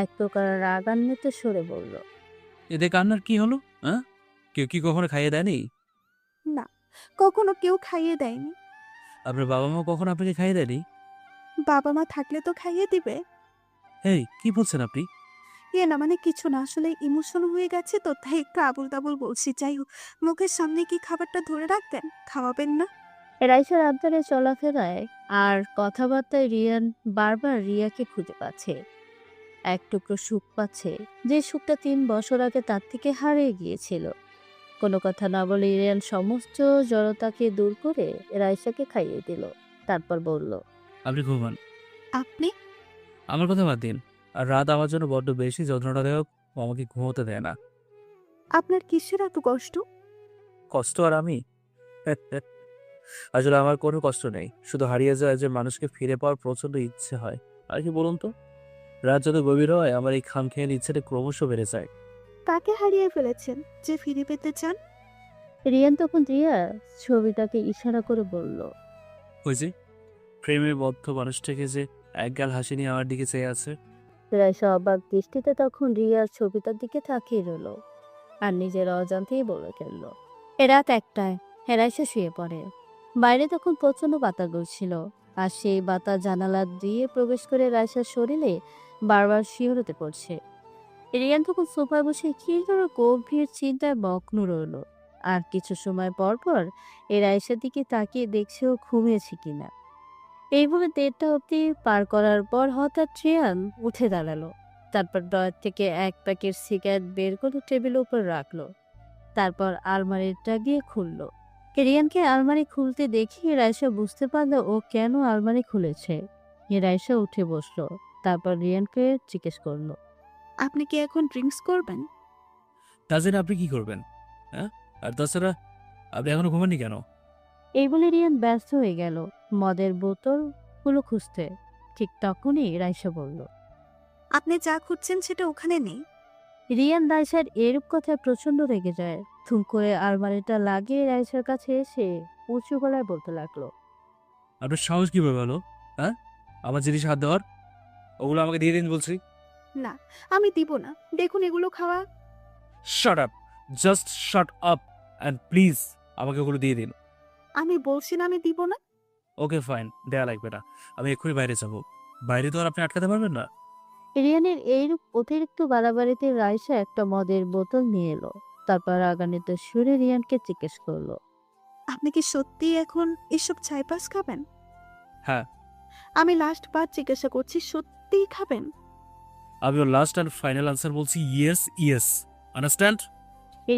এক প্রকার রাগান্বিত সরে বলল। এতে কান্নার কি হলো? হ্যাঁ, কেউ কি কখনো খাইয়ে দেয়নি? না, কখনো কেউ খাইয়ে দেয়নি। আপনার বাবা মা কখনো আপনাকে খাইয়ে দেয়নি? বাবা মা থাকলে তো খাইয়ে দিবে। এই কি বলছেন আপনি? না মানে কিছু না, আসলে ইমোশন হয়ে গেছে তো তাই একটু আবুল তাবুল বলছি। যাই হোক, মুখের সামনে কি খাবারটা ধরে রাখবেন, খাওয়াবেন না? রাইসার আবদারে চলাফেরায় আর কথাবার্তায় রিয়ান বারবার রিয়াকে খুঁজে পাচ্ছে। এক টুকরো সুখ পাচ্ছে, যে সুখটা 3 বছর আগে তার থেকে হারিয়ে গিয়েছিল। কোনো কথা না বলে রিয়ান সমস্ত জড়তাকে দূর করে রাইসাকে খাইয়ে দিল। তারপর বলল। আপনি ঘুমান। আপনি? আমার কথা বাদ দিন। আর রাত আমার জন্য বড্ড বেশি যন্ত্রণাদায়ক, ও আমাকে ঘুমোতে দেয় না। আপনার কিসের এত কষ্ট? কষ্ট আর আমি? আসলে আমার কোনো কষ্ট নেই, শুধু হারিয়ে যায় যে মানুষকে ফিরে পাওয়ার প্রচন্ড ইচ্ছে হয়। আর কি বলুন তো, রাত যত গভীর হয় আমার এই খামখেয়ালি ইচ্ছেটা ক্রমশ বেড়ে যায়। কাকে হারিয়ে ফেলেছেন যে ফিরে পেতে চান? রিয়ান তখন রিয়া ছবিটাকে ইশারা করে বলল। ওই যে প্রেমের বদ্ধ মানুষটাকে যে একগাল হাসি নিয়ে আমার দিকে চেয়ে আছে। রাইসা অবাক দৃষ্টিতে তখন রিয়ার ছবিটার দিকে তাকিয়ে রইল আর নিজের অজান্তেই বলে ফেলল। রাত 1টায় রাইসা শুয়ে পড়ে। বাইরে তখন প্রচন্ড বাতাস বইছিল আর সেই বাতাস জানালা দিয়ে প্রবেশ করে রাইসার শরীরে বারবার শিহরতে পড়ছে। রিয়ান তখন সোফায় বসে কি যেন গভীর চিন্তায় মগ্ন রইল। আর কিছু সময় পর পর রাইসার দিকে তাকিয়ে দেখছে ও ঘুমিয়েছে কিনা। এইভাবে 1:30টা অবধি পার করার পর হঠাৎ রিয়ান উঠে দাঁড়ালো। তারপর ড্রয়ার থেকে এক প্যাকেট সিগারেট বের করে টেবিলের উপর রাখলো। তারপর আলমারিটা গিয়ে খুললো। রিয়ানকে আলমারি খুলতে দেখি রাইসা বুঝতে পারলো ও কেন আলমারি খুলেছে। রাইসা উঠে বসলো। তারপর রিয়ানকে জিজ্ঞেস করলো। আপনি কি এখন ড্রিঙ্কস করবেন? তা জেনে আপনি কি করবেন? হ্যাঁ, আর তাছাড়া আপনি এখনো ঘুমাননি কেন? এই বলে রিয়ান ব্যস্ত হয়ে গেল মদের বোতলগুলো খুঁজতে। ঠিক তখনই রাইসা বলল। আপনি যা খুঁজছেন সেটা ওখানে নেই। রিয়ান রাইসার এরূপ কথায় প্রচন্ড রেগে যায়। থুম করে আলমারিটা লাগিয়ে রাইসার কাছে এসে উঁচু গলায় বলতে লাগলো। আপনার সাহস কিভাবে হলো? হ্যাঁ, আমার জিনিস হাত দেওয়ার? ওগুলো আমাকে দিয়ে দিন বলছি। না, আমি দিব না। দেখুন এগুলো খাওয়া। Shut up, just shut up and please আমাকে ওগুলো দিয়ে দিন। আমি বলছি না আমি দিব না। ওকে ফাইন, দেয়া লাগবে না। আমি এক্ষুনি বাইরে যাব। বাইরে তো আর আপনি আটকাতে পারবেন না। রিয়ানের এইরূপ অতিরিক্ত বাড়াবাড়িতে রাইসা একটা মদের বোতল নিয়ে এলো। তারপর রাগান্বিত সুরে রিয়ানকে জিজ্ঞেস করলো, আপনি কি সত্যিই এখন এসব ছাইপাস খাবেন? হ্যাঁ। আমি লাস্ট বার জিজ্ঞাসা করছি, সত্যিই খাবেন? আমি ওর লাস্ট অ্যান্ড ফাইনাল আনসার বলছি, ইয়েস ইয়েস, আন্ডারস্ট্যান্ড?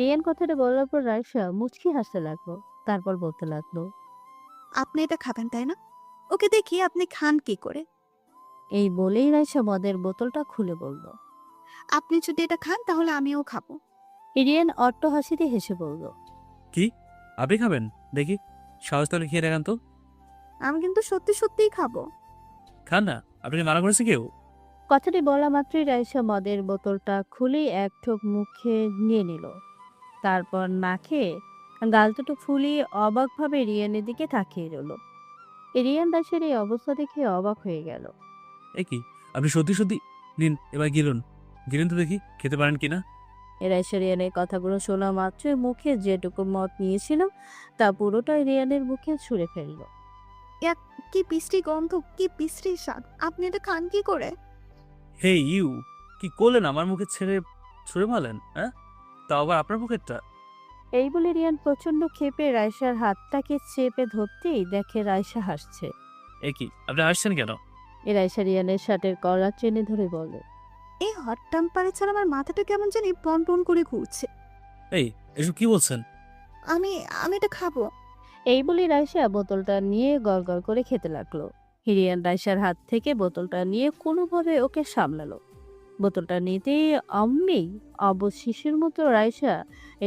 রিয়ান কথাটা বলার পর রাইসা মুচকি হাসতে লাগলো। তারপর বলতে লাগলো, আপনি এটা খাবেন তাই না? ওকে দেখি আপনি খান কি করে। এই বলেই রাইসা মদের বোতলটা খুলে বলল। আপনি যদি এটা খান তাহলে আমিও খাবো। রিয়ান অট্ট হাসিতে হেসে বলল, কি আপনি খাবেন? দেখি, সাহস তাহলে খেয়ে দেখান তো। আমি কিন্তু সত্যি সত্যিই খাবো। খান না, আপনাকে মানা করেছে কেউ? কথাটি বলা মাত্রই রাইসা মদের বোতলটা খুলেই এক ঠোক মুখে নিয়ে নিল। তারপর না খেয়ে গাল দুটো ফুলিয়ে অবাকভাবে রিয়ানের দিকে তাকিয়ে রইল। রিয়ান দাসের এই অবস্থা দেখে অবাক হয়ে গেল। এ কি, আপনি সত্যি সত্যি নিন, এবার গিলুন, গিলুন তো দেখি খেতে পারেন কিনা। রাইসা রিয়ানের কথাগুলো শোনা মাত্রই মুখে যেটুকু মদ নিয়েছিল তা পুরোটাই রিয়ানের মুখে ছুঁড়ে ফেলল। কি বিশ্রী গন্ধ, কি বিশ্রী স্বাদ, আপনি এটা খান কি করে? হে ইউ, কি করলেন? আমার মুখে ছেড়ে ছুঁড়ে মারলেন, হ্যাঁ? তাও আবার আপনার মুখেরটা। এই বলে রিয়ান প্রচন্ড ক্ষেপে রাইসার হাতটাকে চেপে ধরতেই দেখে রাইসা হাসছে। এ কি, আপনি হাসছেন কেন? রাইসা রিয়ানের শার্টের কলার টেনে ধরে বলে, এই হট টেম্পারেচার আমার মাথাটা কেমন জানি টন টন করে ঘুরছে। এই, এসব কি বলছেন? আমি আমি এটা খাবো। এই বলে রাইসা বোতলটা নিয়ে গড়গড় করে খেতে লাগলো। হিরিয়ান রাইসার হাত থেকে বোতলটা নিয়ে কোনোভাবে ওকে সামলালো। বোতলটা নিতেই অমনি অবশ শিশুর মতো রাইসা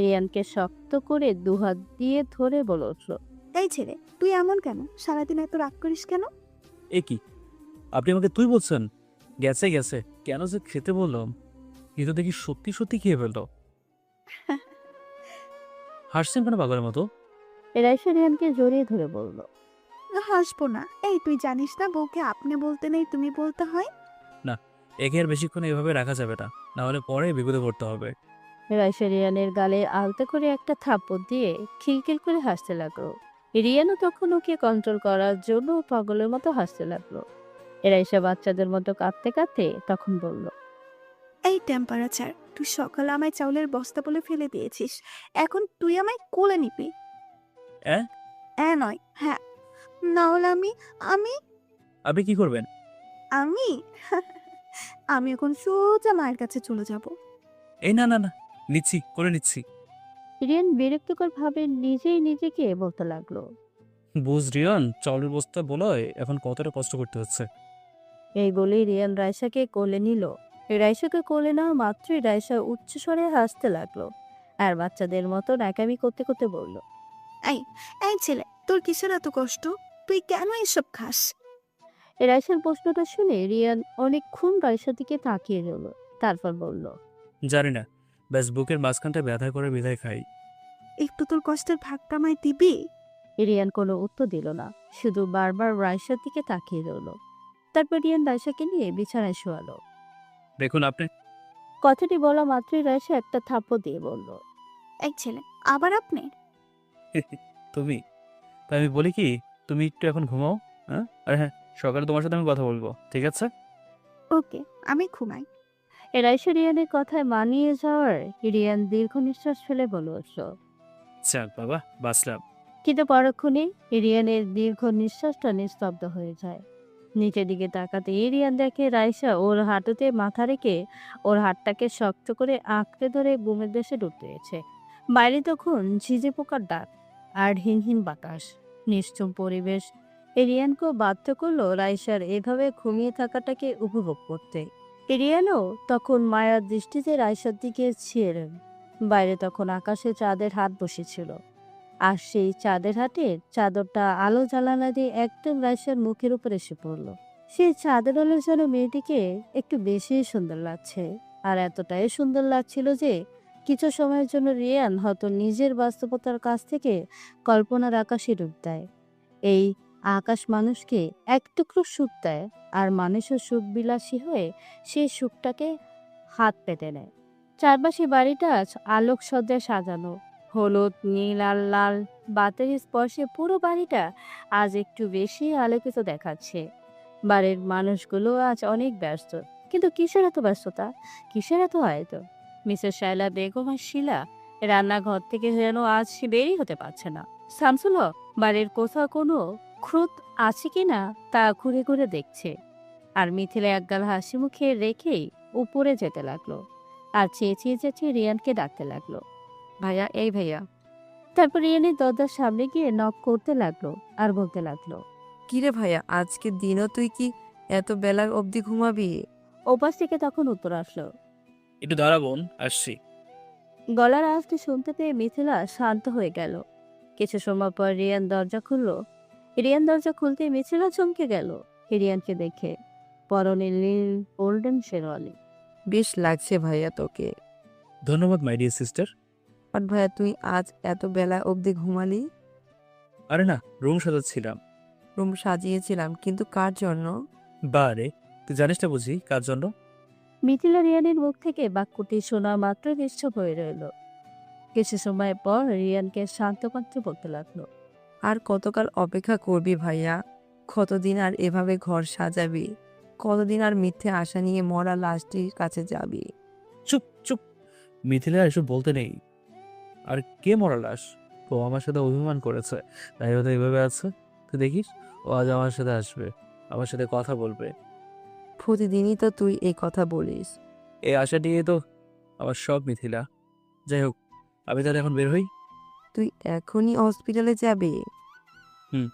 রিয়ানকে শক্ত করে দুহাত দিয়ে ধরে বলে উঠল, এই ছেলে, তুই এমন কেন? সারাদিন এত রাগ করিস কেন? এ কি, আপনি আমাকে তুই বলছেন? গেছে গেছে, কেন যে খেতে বললাম, কিন্তু দেখি সত্যি সত্যি খেয়ে ফেললো। হাসছেন কেন পাগলের মতো? রাইসা রিয়ানকে জড়িয়ে ধরে বলল, হাসবো না। এই তুই জানিস না বউকে আপনি বলতে নেই তুমি বলতে হয়? একে আর বেশিক্ষণ এভাবে রাখা যাবে না, না হলে পরে বিপদে পড়তে হবে। রাইসা রিয়ানের গালে আলতো করে একটা থাপ্পড় দিয়ে খিলখিল করে হাসতে লাগলো। রিয়ানও তখন ওকে কন্ট্রোল করার জন্য পাগলের মতো হাসতে লাগলো। রাইসা বাচ্চাদের মতো কাঁদতে কাঁদতে তখন বলল, এই টেম্পারেচার, তুই সকালে আমায় চাউলের বস্তা বলে ফেলে দিয়েছিস, এখন তুই আমায় কোলে নিবি? নয় হ্যাঁ, না হলে আমি আমি আপনি কি করবেন? আমি আমি এখন সোজা মায়ের কাছে চলে যাব। এই না না না, নিচ্ছি, করে নিচ্ছি। রিয়ান বিরক্তিকর ভাবে নিজেই নিজেকে বলতে লাগলো। বুঝ রিয়ান, চাউলের বস্তা বলয় এখন কতটা কষ্ট করতে হচ্ছে। এই বলেই রিয়ান রাইসাকে কোলে নিল। রাইসাকে কোলে নেওয়া মাত্রই রাইসা উচ্চস্বরে হাসতে লাগলো আর বাচ্চাদের মতো ন্যাকামি করতে করতে বলল, এই ছেলে, তোর কিসের এত কষ্ট? তুই কেন এসব খাস? রাইসার প্রশ্নটা শুনে রিয়ান অনেকক্ষণ রাইসার দিকে তাকিয়ে রইল। তারপর বলল, জানি না, ব্যাস বুকের মাঝখানটা ব্যথা করে বিদায় খাই। একটু তোর কষ্টের ভাগটা আমায় দিবি? রিয়ান কোনো উত্তর দিল না, শুধু বারবার রাইসার দিকে তাকিয়ে রইল। তারপর রিয়ান রাইসাকে নিয়ে বিছানায় শোয়ালো। দেখুন আপনি। কথাটি বলা মাত্রই রাইসা একটা থাপ্পড় দিয়ে বলল, এই ছেলে, আবার আপনি? তুমি, তাই আমি বলি কি, তুমি একটু এখন ঘুমাও, হ্যাঁ? আর হ্যাঁ, সকালে তোমার সাথে আমি কথা বলবো, ঠিক আছে? ওকে, আমি ঘুমাই। রাইসা রিয়ানের কথায় মানিয়ে যাওয়ার রিয়ান দীর্ঘ নিঃশ্বাস ফেলে বলে উঠল। যাক বাবা, বাঁচলাম। কিন্তু পরক্ষণে রিয়ানের দীর্ঘ নিঃশ্বাসটা নিস্তব্ধ হয়ে যায়। নিচের দিকে তাকাতে রিয়ান দেখে রাইসা ওর হাঁটুতে মাথা রেখে ওর হাতটাকে শক্ত করে আঁকড়ে ধরে ঘুমের দেশে ঢুকতেছে। বাইরে তখন ঝিঝে পোকার ডাক আর হিনহিন বাতাস। নিশ্চুপ পরিবেশ রিয়ানকেও বাধ্য করলো রাইসার এভাবে ঘুমিয়ে থাকাটাকে উপভোগ করতে। রিয়ানও তখন মায়ার দৃষ্টিতে রাইসার দিকে ছিলেন। বাইরে তখন আকাশে চাঁদের হাত বসেছিল আর সেই চাঁদের হাটের চাদরটা আলো জ্বালানা দিয়ে একদম রাইসার মুখের উপর এসে পড়ল। সেই চাঁদের আলো যেন মেয়েটিকে একটু বেশি সুন্দর লাগছে, আর এতটাই সুন্দর লাগছিল যে কিছু সময়ের জন্য রিয়ান হয়তো নিজের বাস্তবতার কাছ থেকে কল্পনার আকাশে ডুব দেয়। এই আকাশ মানুষকে এক টুকরো সুখ দেয়, আর মানুষও সুখ বিলাসী হয়ে সেই সুখটাকে হাত পেতে নেয়। চারপাশে বাড়িটা আলোক সজ্জায় সাজানো, হলুদ নীল আর লাল বাতের স্পর্শে পুরো বাড়িটা আজ একটু বেশি আলোকিত দেখাচ্ছে। বাড়ির মানুষগুলো আজ অনেক ব্যস্ত, কিন্তু কিসের এত ব্যস্ততা, কিসের এত আয়োজন? মিসেস শায়লা বেগম আর শিলা রান্নাঘর থেকে যেন আজ বেরই হতে পারছে না। শামসুল হক বাড়ির কোথাও কোনো খুঁত আছে কিনা তা ঘুরে ঘুরে দেখছে। আর মিথিলা একগাল হাসি মুখে রেখেই উপরে যেতে লাগলো আর চেঁচিয়ে চেঁচিয়ে রিয়ানকে ডাকতে লাগলো। ভাইয়া, এই ভাইয়া। তারপর রিয়ানের দরজার সামনে গিয়ে নক করতে লাগলো আর বলতে লাগলো, কিরে ভাইয়া, আজকে দিনও তুই কি এত বেলা অবধি ঘুমাবি? ওপাশ থেকে তখন উত্তর আসলো। একটু দাঁড়া বোন, আসছি। গলার আওয়াজটি শুনতে পেয়ে মিথিলা শান্ত হয়ে গেল। কিছু সময় পর রিয়ান দরজা খুললো। রিয়ান দরজা খুলতেই মিথিলা চমকে গেল রিয়ানকে দেখে। পরনে নীল গোল্ডেন শেরওয়ানি। বেশ লাগছে ভাইয়া তোকে। ধন্যবাদ মাই ডিয়ার সিস্টার। বাট ভাইয়া, তুই আজ এত বেলা অবধি ঘুমালি? আরে না, রুম সাজাচ্ছিলাম। রুম সাজিয়েছিলাম, কিন্তু কার জন্য? বারে, তুই জানিস না বুঝি কার জন্য? মিথিলা রিয়ানের মুখ থেকে বাক্যটি শোনা মাত্র নিশ্চুপ হয়ে রইল। কিছু সময় পর রিয়ানকে শান্ত কণ্ঠে বলতে লাগলো, আর কতকাল অপেক্ষা করবি ভাইয়া? কতদিন আর এভাবে ঘর সাজাবি? কতদিন আর মিথ্যে আশা নিয়ে মরা লাশটির কাছে যাবি? চুপ চুপ, মিথিলা এসব বলতে নেই। আর কে মরা লাশ? ও আমার সাথে অভিমান করেছে, তাই হয়তো এইভাবে আছে। তুই দেখিস, ও আজ আমার সাথে আসবে, আমার সাথে কথা বলবে। প্রতিদিনই তো তুই এই কথা বলিস। এই আশা নিয়ে তো আমার সব মিথিলা। যাই হোক, আমি তাহলে এখন বের হই। তুই এখনই হসপিটালে যাবি? হুম।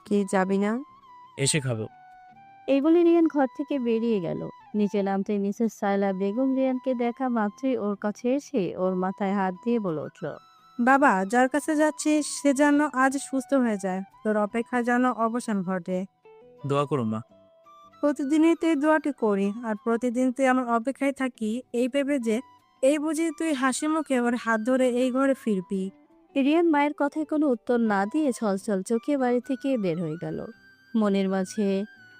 কে যাবি না? এসে খাবো। এই বলে রিয়ান ঘর থেকে বেরিয়ে গেল। নিচে নামতে মিসেস সায়লা বেগম রিয়ানকে দেখা মাত্রই ওর কাছে এসে ওর মাথায় হাত দিয়ে বলে উঠল, বাবা, যার কাছে যাচ্ছিস সে যেন আজ সুস্থ হয়ে যায়, তোর অপেক্ষা যেন অবসান ঘটে। দোয়া করুন মা। প্রতিদিনই তুই দোয়াটি করি, আর প্রতিদিন তুই আমার অপেক্ষায় থাকি এই ভেবে যে এই বুঝি তুই হাসি মুখে ওর হাত ধরে এই ঘরে ফিরবি। রিয়ান মায়ের কথায় কোনো উত্তর না দিয়ে ছলছল চোখে বাড়ি থেকে বের হয়ে গেল। মনের মাঝে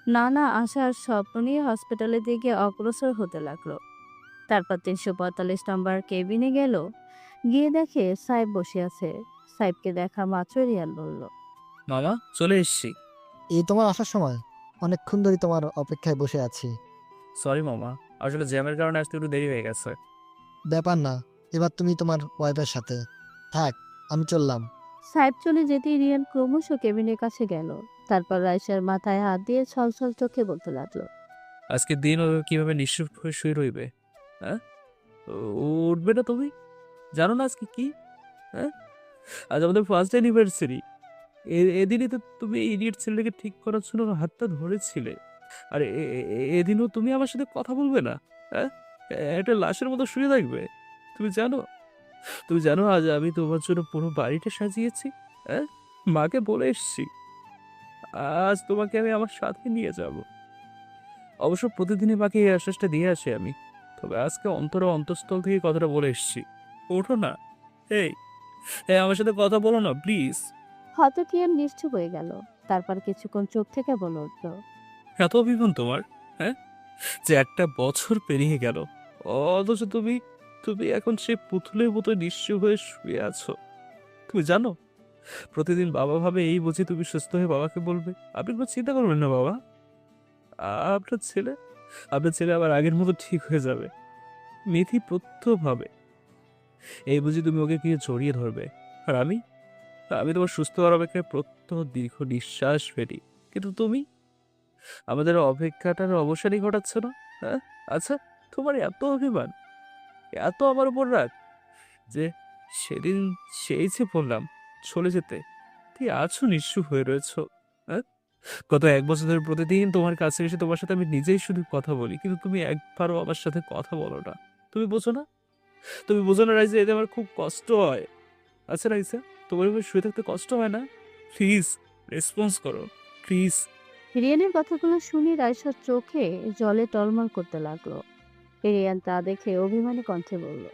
নানা আশার স্বপ্ন নিয়ে হসপিটালের দিকে অগ্রসর হতে লাগলো। তারপর 345 নম্বর কেবিনে গেল। গিয়ে দেখে সাহেব বসে আছে। সাহেবকে দেখা মাত্র রিয়ান বলল, মামা, চলে এসছি। এই তোমার আসার সময়? অনেকক্ষণ ধরে তোমার অপেক্ষায় বসে আছি। সরি মামা, আসলে জ্যামের কারণে আসতে একটু দেরি হয়ে গেছে। ব্যাপার না, এবার তুমি তোমার ওয়াইফের সাথে থাক, আমি চললাম। সাহেব চলে যেতেই রিয়ান ক্রমশ কেবিনের কাছে গেল। তারপর রাইসার মাথায় হাত দিয়ে ছলছল চোখে বলতে লাগলো, আজকের দিন ও কিভাবে নিঃশ্বাস হয়ে শুয়ে রইবে? হ্যাঁ, উঠবে না তুমি? জানো না আজকে কি? হ্যাঁ, আজ আমাদের ফার্স্ট অ্যানিভার্সারি। এদিনই তো তুমি ইডিয়েট ছেলেটাকে ঠিক করার জন্য ওর হাতটা ধরেছিলে। আর এদিনও তুমি আমার সাথে কথা বলবে না? হ্যাঁ, একটা লাশের মতো শুয়ে থাকবে। তুমি জানো, তুমি জানো আজ আমি তোমার জন্য পুরো বাড়িটা সাজিয়েছি। হ্যাঁ, মাকে বলে এসছি আজ তোমাকে আমি আমার সাথে নিয়ে যাব। অবশ্য প্রতিদিনই মাকে এই আশ্বাসটা দিয়ে আসি আমি, তবে আজকে অন্তঃস্থল থেকে কথাটা বলে এসছি। ওঠো না, এই এই আমার সাথে কথা বলো না প্লিজ। হঠাৎ রিয়ান নিশ্চুপ হয়ে গেল। তারপর কিছুক্ষণ চোখ থেকে বলে উঠল, এত অভিমান তোমার? হ্যাঁ, যে একটা বছর পেরিয়ে গেল, অথচ তুমি তুমি এখন সে পুতুলের মতো নিঃস্ব হয়ে শুয়ে আছো। তুমি জানো, প্রতিদিন বাবা ভাবে এই বুঝি তুমি সুস্থ হয়ে বাবাকে বলবে। আপনি কোনো চিন্তা করবেন না বাবা, আপনার ছেলে আপনার ছেলে আবার আগের মতো ঠিক হয়ে যাবে। মিথি প্রত্যহ ভাবে এই বুঝি তুমি ওকে গিয়ে জড়িয়ে ধরবে। আর আমি আমি তোমার সুস্থ হওয়ার অপেক্ষায় প্রত্যহ দীর্ঘ নিঃশ্বাস ফেলি, কিন্তু তুমি আমাদের অপেক্ষাটার অবসানই ঘটাচ্ছ না। হ্যাঁ, আচ্ছা, তোমার এত অভিমান, এত আমার উপর রাগ যে সেদিন সেই যে বললাম চলে যেতে, তুই আছো নিঃস্ব হয়ে রয়েছ। হ্যাঁ, গত 1 বছর ধরে প্রতিদিন তোমার কাছে এসে তোমার সাথে আমি নিজেই শুধু কথা বলি, কিন্তু তুমি একবারও আমার সাথে কথা বলো না। তুমি বোঝো না, তুমি বোঝো না রাইসা, এতে আমার খুব কষ্ট হয়। আচ্ছা রাইসা, তোমার উপর শুয়ে থাকতে কষ্ট হয় না? প্লিজ রেসপন্স করো, প্লিজ। রিয়ানের কথাগুলো শুনে রাইসার চোখে জলে টলমল করতে লাগলো। রিয়ান তা দেখে অভিমানী কণ্ঠে বলল,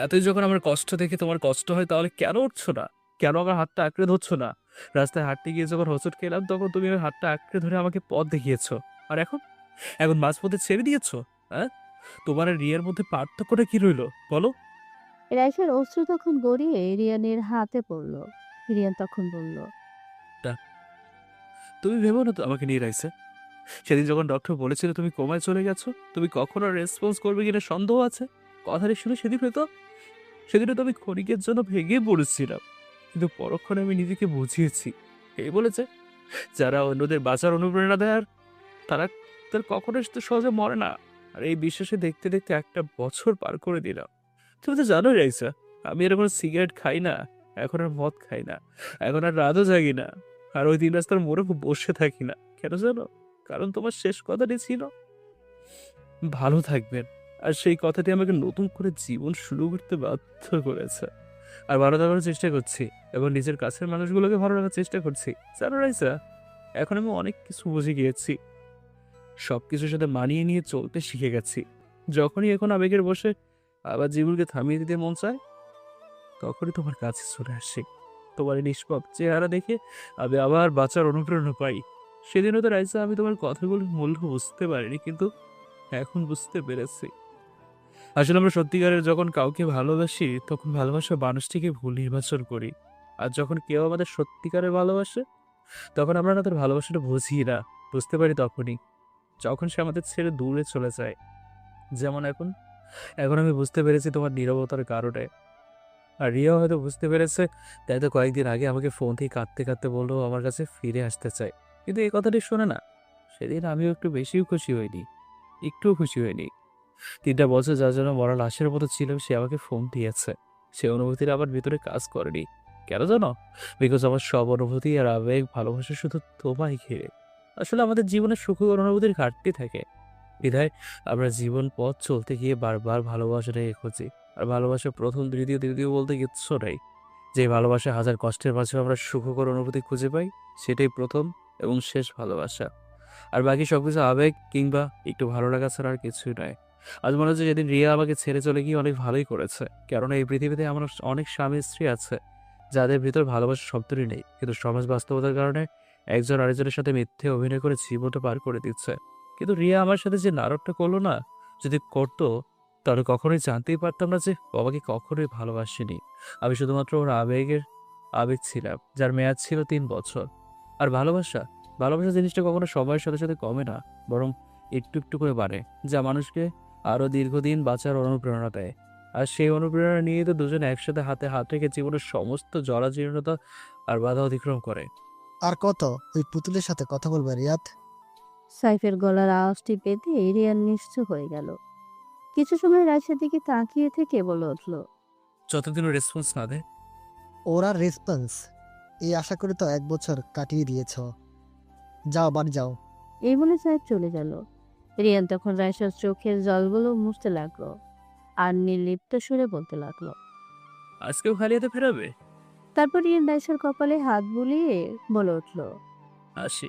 এতই যখন আমার কষ্ট দেখে তোমার কষ্ট হয়, তাহলে কেন উঠছো না? কেন আমার হাতটা আঁকড়ে ধরছো না? রাস্তায় হাঁটতে গিয়ে যখন হোঁচট খেলাম, তখন তুমি আমার হাতটা আঁকড়ে ধরে আমাকে পথ দেখিয়েছো। আর এখন এখন মাঝপথে ছেড়ে দিয়েছো। হ্যাঁ, তোমার আর রিয়ার মধ্যে পার্থক্যটা কি রইলো বলো? রাইসার অশ্রু তখন গড়িয়ে রিয়ানের হাতে পড়ল। রিয়ান তখন বলল, তুমি ভেবো না তো আমাকে নিয়ে রাইসা, সেদিন যখন ডক্টর বলেছিল তুমি কোমায় চলে গেছো, তুমি কখনো রেসপন্স করবে কিনা সন্দেহ আছে, কথাটি শুনে সেদিনও তো আমি ক্ষণিকের জন্য ভেঙে পড়েছিলাম। কিন্তু পরক্ষণে আমি নিজেকে বুঝিয়েছি, এই বলেছে যারা অন্যদের বাঁচার অনুপ্রেরণা দেয় আর তারা তার কখনো তো সহজে মরে না। আর এই বিশ্বাসে দেখতে দেখতে একটা বছর পার করে দিলাম। তুমি তো জানোই রাইসা, আমি আর এখন সিগারেট খাই না, এখন আর মদ খাই না, এখন আর রাতও জাগি না, আর ওই 3 রাস্তার মোড়ে বসে থাকি না। কেন জানো? কারণ তোমার শেষ কথাটি ছিল ভালো থাকবেন। আর সেই কথাটি আমাকে নতুন করে জীবন শুরু করতে বাধ্য করেছে। আর ভালো থাকার চেষ্টা করছি এবং নিজের কাছের মানুষগুলোকে ভালো রাখার চেষ্টা করছি। জানো রাইসা, এখন আমি অনেক কিছু বুঝে গিয়েছি, সবকিছুর সাথে মানিয়ে নিয়ে চলতে শিখে গেছি। যখনই এখন আবেগের বসে আবার জীবনকে থামিয়ে দিতে মন চায়, তখনই তোমার কাছে চলে আসি। তোমার এই নিষ্পাপ চেহারা দেখে আমি আবার বাঁচার অনুপ্রেরণা পাই। সেদিনও তো রাইসা আমি তোমার কথাগুলোর মূল্য বুঝতে পারিনি, কিন্তু এখন বুঝতে পেরেছি। আসলে আমরা সত্যিকারের যখন কাউকে ভালোবাসি, তখন ভালোবাসার মানুষটিকে ভুল নির্বাচন করি। আর যখন কেউ আমাদের সত্যিকারের ভালোবাসে, তখন আমরা তাদের ভালোবাসাটা বুঝি না, বুঝতে পারি তখনই যখন সে আমাদের ছেড়ে দূরে চলে যায়। যেমন এখন এখন আমি বুঝতে পেরেছি তোমার নীরবতার কারণে। আর রিয়া হয়তো বুঝতে পেরেছে, তাই তো কয়েকদিন আগে আমাকে ফোন থেকে কাঁদতে কাঁদতে বললো আমার কাছে ফিরে আসতে চায়। কিন্তু এই কথাটি শোনে না, সেদিন আমিও একটু বেশিও খুশি হইনি, একটুও খুশি হইনি। 3টা বছর যার জন্য মরা লাশের মতো ছিল, সে আমাকে ফোন দিয়েছে। সে অনুভূতির আমার ভিতরে কাজ করেনি। কেন জানো? বিকজ আমার সব অনুভূতি আর আবেগ ভালোবাসা শুধু তোমায় ঘিরে। আসলে আমাদের জীবনে সুখ ও অনুভূতির ঘাটতি থাকে, বিধায় আমরা জীবন পথ চলতে গিয়ে বারবার ভালোবাসাটাকে খুঁজি। আর ভালোবাসা প্রথম দ্বিতীয় তৃতীয় বলতে কিচ্ছু নেই। যে ভালোবাসা হাজার কষ্টের মাঝেও আমরা সুখকর অনুভূতি খুঁজে পাই, সেটাই প্রথম এবং শেষ ভালোবাসা। আর বাকি সবকিছু আবেগ কিংবা একটু ভালো লাগা ছাড়া আর কিছুই নয়। আজ মনে হচ্ছে যেদিন রিয়া আমাকে ছেড়ে চলে গিয়ে অনেক ভালোই করেছে। কেননা এই পৃথিবীতে আমার অনেক স্বামী স্ত্রী আছে যাদের ভিতর ভালোবাসার শব্দটি নেই, কিন্তু সমাজ বাস্তবতার কারণে একজন আরেকজনের সাথে মিথ্যে অভিনয় করে জীবনটা পার করে দিচ্ছে। কিন্তু রিয়া আমার সাথে যে নাটকটা করলো না, যদি করতো তাহলে কখনোই জানতেই পারতাম না যে ও আমাকে কখনোই ভালোবাসেনি। আমি শুধুমাত্র ওর আবেগ ছিলাম, যার মেয়াদ ছিল 3 বছর। আর ভালোবাসা ভালোবাসা জিনিসটা কখনো সময়ের সাথে সাথে কমে না, বরং একটু একটু করে বাড়ে, যা মানুষকে আরো দীর্ঘদিন বাঁচার অনুপ্রেরণা দেয়। আর সেই অনুপ্রেরণা নিয়ে তো দুজনে একসাথে হাতে হাত রেখে জীবনের সমস্ত জরাজীর্ণতা আর বাধা অতিক্রম করে। আর কত ওই পুতুলের সাথে কথা বলবে রিয়াদ? সাইফের গলার আওয়াজটি পেতে রিয়ান নিশ্চুপ হয়ে গেল। কিছু সময় রাইসার দিকে তাকিয়ে থেকে বলে উঠল, যতদিন রেসপন্স না দেয়। ওরা রেসপন্স এই আশা করে তো 1 বছর কাটিয়ে দিয়েছ। যাও বাড়ি যাও। এই বলে সাহেব চলে গেল। রিয়ান তখন রাইসার চোখের জলগুলো মুছতে লাগলো আর নির্লিপ্ত সুরে বলতে লাগলো, আজকেও খালি হাতে ফেরাবে? তারপর রিয়ান রাইসার কপালে হাত বুলিয়ে বলে উঠল, আসি।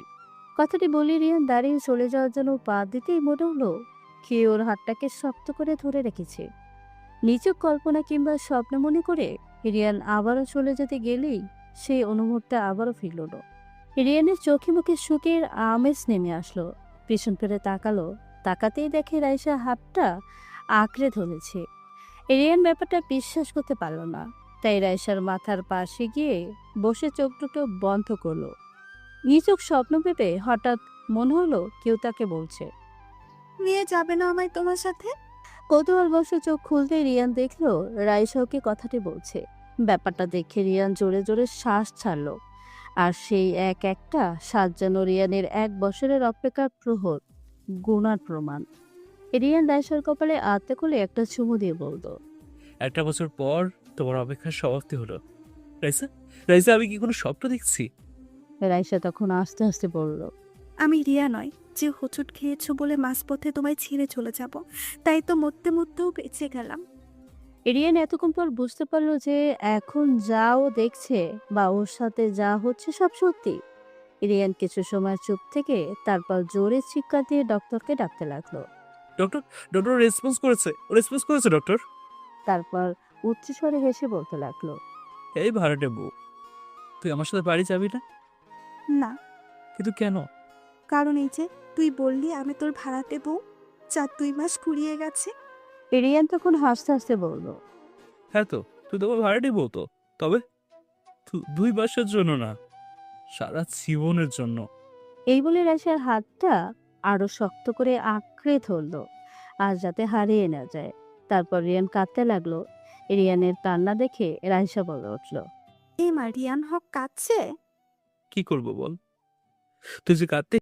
কথাটি বলে রিয়ান দাঁড়িয়ে চলে যাওয়ার জন্য পা দিতেই মনে হলো কে ওর হাতটাকে শক্ত করে ধরে রেখেছে। নিচু কল্পনা কিংবা স্বপ্ন মনে করে রিয়ান আবারও চলে যেতে গেলেই সেই অনুভবটা আবারও ফিরল না। রিয়ানের চোখে মুখে সুখের আমেজ নেমে আসলো। পিছন ফিরে তাকাতেই দেখে রাইসা হাতটা আঁকড়ে ধরেছে। রিয়ান ব্যাপারটা বিশ্বাস করতে পারল না, তাই রাইসার মাথার পাশে গিয়ে বসে চোখ দুটো বন্ধ করলো। নিচোখ স্বপ্ন ভেবে হঠাৎ মনে হলো কেউ তাকে বলছে, নিয়ে যাবে না আমায় তোমার সাথে? কৌতূহল বসে চোখ খুলতে রিয়ান দেখলো রাইসা ওকে কথাটি বলছে। ব্যাপারটা দেখে রিয়ান জোরে জোরে শ্বাস ছাড়লো। আর সেই একটা শ্বাস যেন রিয়ানের 1 বছরের অপেক্ষার প্রহর গুণার প্রমাণ। রিয়ান রাইসার কপালে আত্মে করে একটা চুমু দিয়ে বলতো, 1 বছর পর তোমার অপেক্ষার সমাপ্তি হলো। রাইসা, রাইসা, আমি কি কোনো স্বপ্ন দেখছি? রাইসা তখন আস্তে আস্তে বলল, আমি রিয়া নয় যে হোঁচট খেয়েছো বলে মাঝপথে তোমায় ছেড়ে চলে যাব। তাই তো মরতে মরতেও বেঁচে গেলাম। রিয়ান এতক্ষণ পর বুঝতে পারলো যে এখন যা ও দেখছে বা ওর সাথে যা হচ্ছে সব সত্যি। রিয়ান কিছু সময় চুপ থেকে তারপর জোরে চিৎকার দিয়ে ডক্টরকে ডাকতে লাগলো। ডক্টর, ডক্টর রেসপন্স করেছে ডক্টর। তারপর উচ্চস্বরে হেসে বলতে লাগলো, এই ভাড়াটে বউ, তুই আমার সাথে বাড়ি যাবি না? না, কিন্তু কেন? কারণ এই যে তুই বললি আমি তোর ভাড়াটে বউ, 2 মাস ফুরিয়ে গেছে। রিয়ান তখন হাসতে হাসতে বলল, হ্যাঁ তো, তুই তোমার ভাড়াটে বউ তো, তবে 2 মাসের জন্য না, সারা জীবনের জন্য। এই বলে রাশার হাতটা আরো শক্ত করে আঁকড়ে ধরলো আর যাতে হারিয়ে না যায়। তারপর রিয়ান কাঁদতে লাগলো। রিয়ানের কান্না দেখে রাইসা বলে উঠল, এই মা, রিয়ান হক কাঁদছে। কি করব বল, তুই যে কাঁদতে